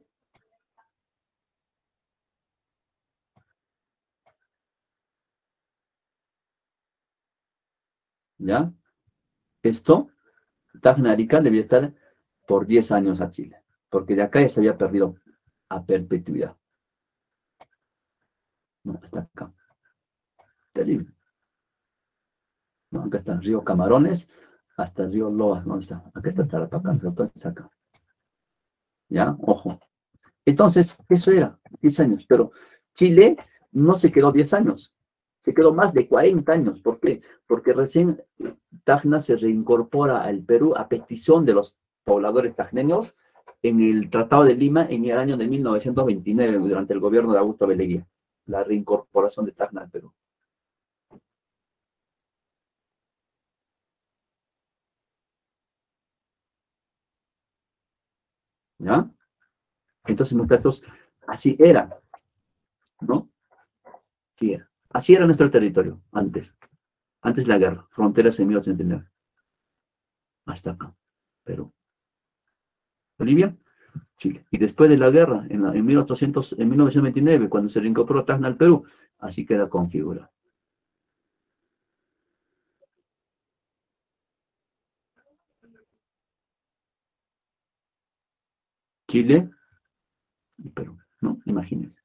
¿Ya? Esto, Tacna Arica debía estar por 10 años a Chile, porque de acá ya se había perdido a perpetuidad. No, está acá. Terrible. No, acá está el río Camarones hasta el río Loa. ¿Dónde está? Acá está Tarapacá, entonces acá. ¿Ya? Ojo. Entonces, eso era 10 años, pero Chile no se quedó 10 años, se quedó más de 40 años. ¿Por qué? Porque recién Tacna se reincorpora al Perú a petición de los pobladores tacneños en el Tratado de Lima en el año de 1929, durante el gobierno de Augusto Beleguía, la reincorporación de Tacna al Perú. ¿Ya? Entonces, muchachos, así era, ¿no? Sí era. Así era nuestro territorio antes de la guerra, fronteras en 1889. Hasta acá, Perú. Bolivia, Chile. Y después de la guerra, en 1929, cuando se reincorporó Tacna al Perú, así queda configurado. Chile y Perú, ¿no? Imagínense.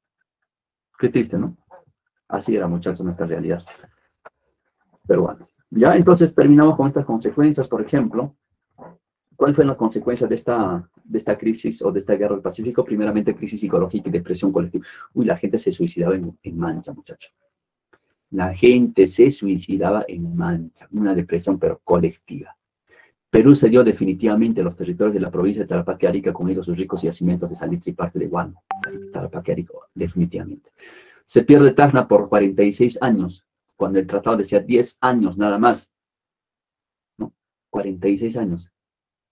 Qué triste, ¿no? Así era, muchachos, nuestra realidad peruana. Ya, entonces terminamos con estas consecuencias, por ejemplo. ¿Cuáles fueron las consecuencias de esta crisis o de esta guerra del Pacífico? Primeramente, crisis psicológica y depresión colectiva. Uy, la gente se suicidaba en mancha, muchachos. La gente se suicidaba en mancha. Una depresión, pero colectiva. Perú cedió definitivamente los territorios de la provincia de Tarapacá y Arica, con ellos sus ricos yacimientos de salitre y parte de guano. Tarapacá y Arica, definitivamente. Se pierde Tacna por 46 años, cuando el tratado decía 10 años nada más. ¿No? 46 años.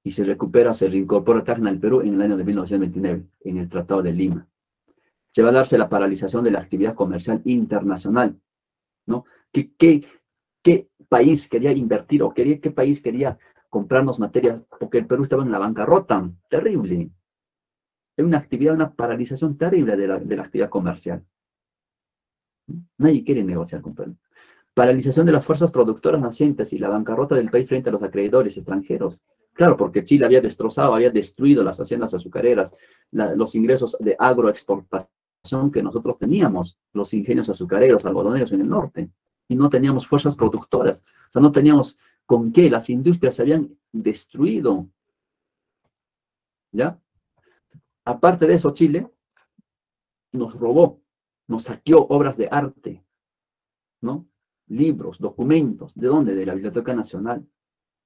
Y se recupera, se reincorpora Tacna al Perú en el año de 1929, en el Tratado de Lima. Se va a darse la paralización de la actividad comercial internacional, ¿no? ¿Qué país quería invertir o qué país quería comprarnos materias? Porque el Perú estaba en la bancarrota, terrible. Es una actividad, una paralización terrible de la actividad comercial. Nadie quiere negociar con Perú. Paralización de las fuerzas productoras nacientes y la bancarrota del país frente a los acreedores extranjeros. Claro, porque Chile había destrozado, había destruido las haciendas azucareras, los ingresos de agroexportación que nosotros teníamos, los ingenios azucareros, algodoneros en el norte, y no teníamos fuerzas productoras, o sea, no teníamos con qué, las industrias se habían destruido, ¿ya? Aparte de eso, Chile nos robó, nos saqueó obras de arte, ¿no? Libros, documentos, ¿de dónde? De la Biblioteca Nacional.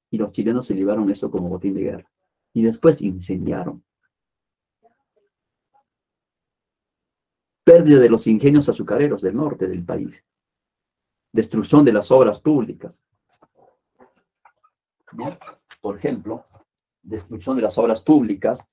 Y los chilenos se llevaron eso como botín de guerra. Y después incendiaron. pérdida de los ingenios azucareros del norte del país, destrucción de las obras públicas, ¿no? Por ejemplo, destrucción de las obras públicas,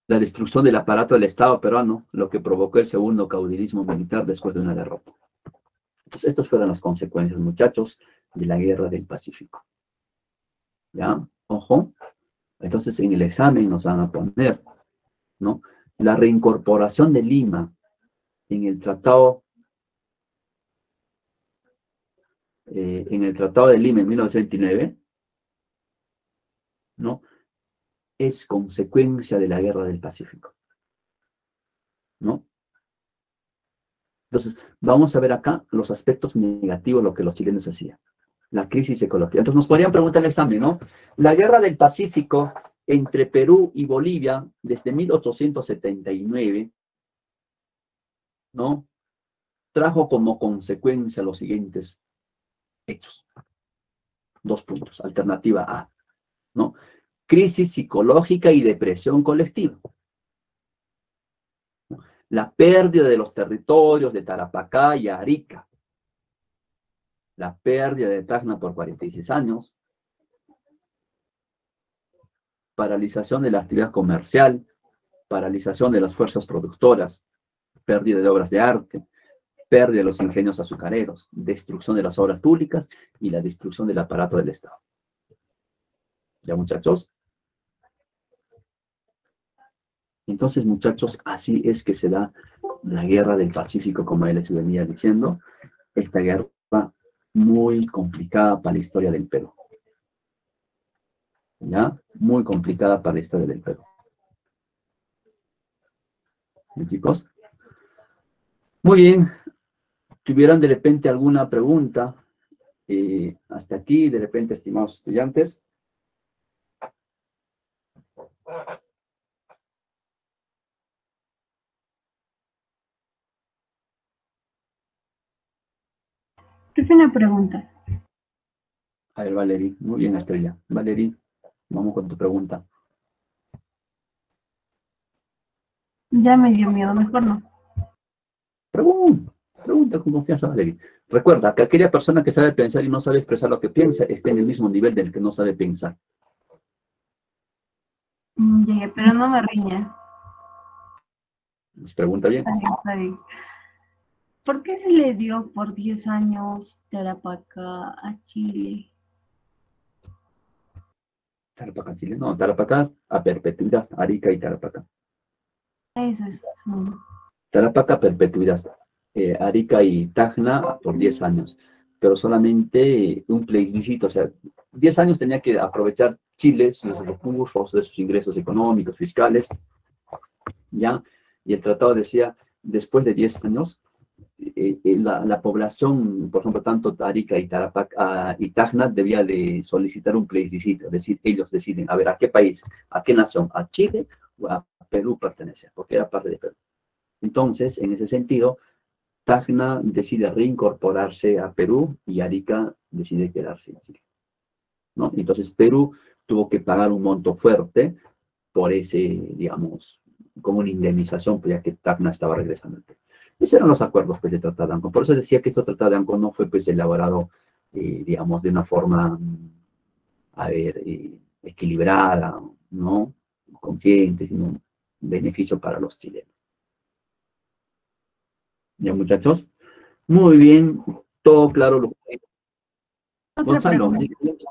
la destrucción del aparato del Estado peruano, lo que provocó el segundo caudillismo militar después de una derrota. Entonces, estas fueron las consecuencias, muchachos, de la Guerra del Pacífico. ¿Ya? Ojo. Entonces, en el examen nos van a poner, ¿no? La reincorporación de Lima en el Tratado de Lima en 1929, ¿no? Es consecuencia de la Guerra del Pacífico, ¿no? Entonces, vamos a ver acá los aspectos negativos de lo que los chilenos hacían. La crisis ecológica. Entonces, nos podrían preguntar el examen, ¿no? La Guerra del Pacífico entre Perú y Bolivia, desde 1879, ¿no? Trajo como consecuencia los siguientes hechos. 2 puntos. Alternativa A, ¿no? Crisis psicológica y depresión colectiva. La pérdida de los territorios de Tarapacá y Arica. La pérdida de Tacna por 46 años. Paralización de la actividad comercial. Paralización de las fuerzas productoras. Pérdida de obras de arte. Pérdida de los ingenios azucareros. Destrucción de las obras públicas y la destrucción del aparato del Estado. ¿Ya, muchachos? Entonces, muchachos, así es que se da la Guerra del Pacífico, como él les venía diciendo. Esta guerra muy complicada para la historia del Perú. ¿Ya? Muy complicada para la historia del Perú. ¿Sí, chicos? Muy bien. ¿Tuvieran de repente alguna pregunta? Hasta aquí, de repente, estimados estudiantes. Profe, una pregunta. A ver, Valerie. Muy bien, Estrella. Valerie, vamos con tu pregunta. Ya me dio miedo, mejor no. Pregunta con confianza, Valerie. Recuerda que aquella persona que sabe pensar y no sabe expresar lo que piensa está en el mismo nivel del que no sabe pensar. Ya, pero no me riña. ¿Nos pregunta bien? Está bien. ¿Por qué se le dio por 10 años Tarapacá a Chile? Tarapacá, Chile. No, Tarapacá a perpetuidad. Arica y Tarapacá. Eso es. Tarapacá a perpetuidad. Arica y Tacna por 10 años. Pero solamente un plebiscito. O sea, 10 años tenía que aprovechar Chile, sus recursos, de sus ingresos económicos, fiscales. ¿Ya? Y el tratado decía, después de 10 años, la población, por ejemplo, tanto Arica y Tarapacá y Tacna debía de solicitar un plebiscito, es decir, ellos deciden, a ver, ¿a qué país, a qué nación, a Chile o a Perú pertenece? Porque era parte de Perú. Entonces, en ese sentido, Tacna decide reincorporarse a Perú y Arica decide quedarse en Chile, ¿no? Entonces, Perú tuvo que pagar un monto fuerte por ese, digamos, como una indemnización, pues ya que Tacna estaba regresando al Perú. Esos eran los acuerdos, pues, de Tratado de Ancón. Por eso decía que este Tratado de Ancón no fue, pues, elaborado, digamos, de una forma, a ver, equilibrada, ¿no? Consciente, sino un beneficio para los chilenos. ¿Ya, muchachos? Muy bien, todo claro. Otra Gonzalo, pregunta.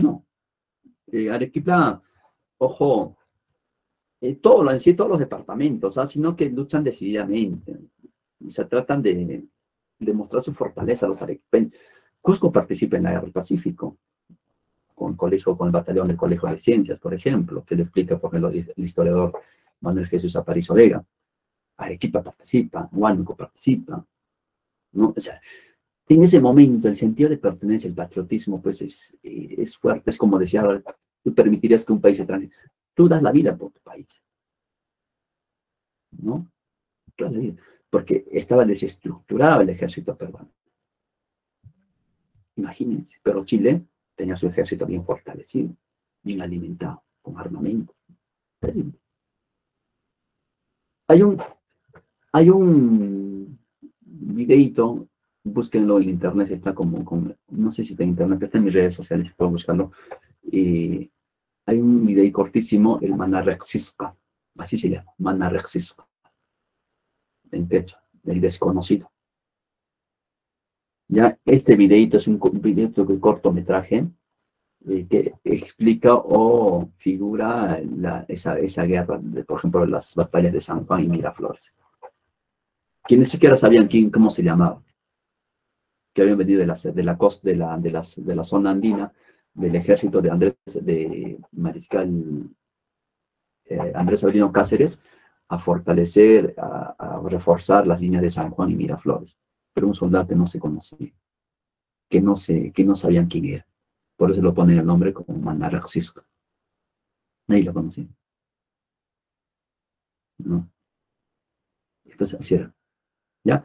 no. Arequipa, ojo, en sí todos los departamentos, sino que luchan decididamente. Se tratan de demostrar su fortaleza a los arequipeños. Cusco participa en la Guerra del Pacífico, con el batallón del Colegio de Ciencias, por ejemplo, que le explica, por ejemplo, el historiador Manuel Jesús Aparicio Vega. Arequipa participa, Huánuco participa, ¿no? O sea, En ese momento, el sentido de pertenencia, el patriotismo, pues es fuerte. Es como decía, tú permitirías que un país se tranque. Tú das la vida por tu país, ¿no? Toda la vida. Porque estaba desestructurado el ejército peruano. Imagínense, pero Chile tenía su ejército bien fortalecido, bien alimentado, con armamento. Terrible. Hay un videíto, búsquenlo en internet, está no sé si está en internet, pero está en mis redes sociales, pueden buscarlo. Hay un video cortísimo, el Manarexisca, así se llama, Manarexisca, en techo, el desconocido. Ya, este videito es un videito de cortometraje que explica o figura esa guerra, por ejemplo, las batallas de San Juan y Miraflores. Que ni siquiera sabían cómo se llamaba, que habían venido de la costa, de la zona andina, del ejército de Mariscal Andrés Avelino Cáceres, a fortalecer, a reforzar las líneas de San Juan y Miraflores. Pero un soldado que no se conocía, que no sabían quién era. Por eso lo ponen el nombre como Manarexisca. Nadie lo conocía, ¿no? Entonces, así era. ¿Ya?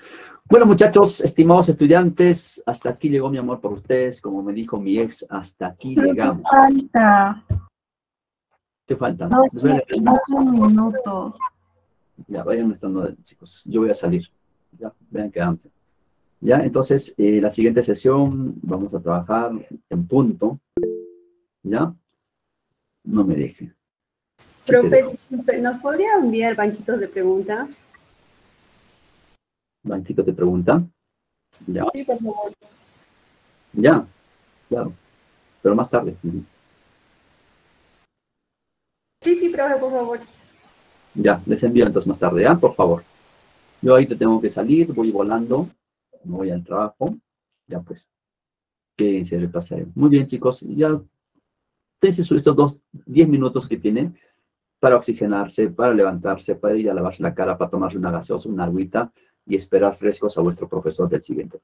Bueno, muchachos, estimados estudiantes, hasta aquí llegó mi amor por ustedes. Como me dijo mi ex, hasta aquí llegamos. Falta ¿Qué falta? 12 minutos. Ya, vayan estando, chicos. Yo voy a salir. Ya, vean que antes. Ya, entonces, la siguiente sesión vamos a trabajar en punto. ¿Ya? No me deje. Profe, ¿nos podría enviar banquitos de pregunta? Banquito te pregunta. Ya. Sí, por favor. Ya, claro. Pero más tarde. Sí, profe, por favor. Ya, les envío entonces más tarde, ¿ya? Por favor. Yo ahí te tengo que salir, voy volando, me voy al trabajo. Ya pues, que se repasaré. Muy bien, chicos, ya tense estos 10 minutos que tienen para oxigenarse, para levantarse, para ir a lavarse la cara, para tomarse una gaseosa, una agüita y esperar frescos a vuestro profesor del siguiente.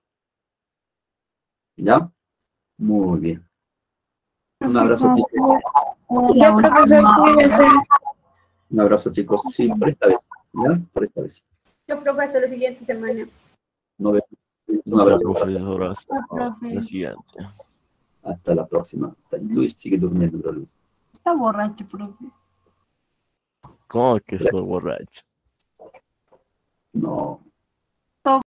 ¿Ya? Muy bien. Un abrazo, chicos. Ya, profesor, cuídese. Un abrazo, chicos. Sí, por esta vez. ¿Ya? Por esta vez. Yo, profe, hasta la siguiente semana. Nos vemos. Un Muchas abrazo. profesoras. Profe. La siguiente. Hasta la próxima. Luis sigue durmiendo, bro, Luis. Está borracho, profe. ¿Cómo que soy borracho? No.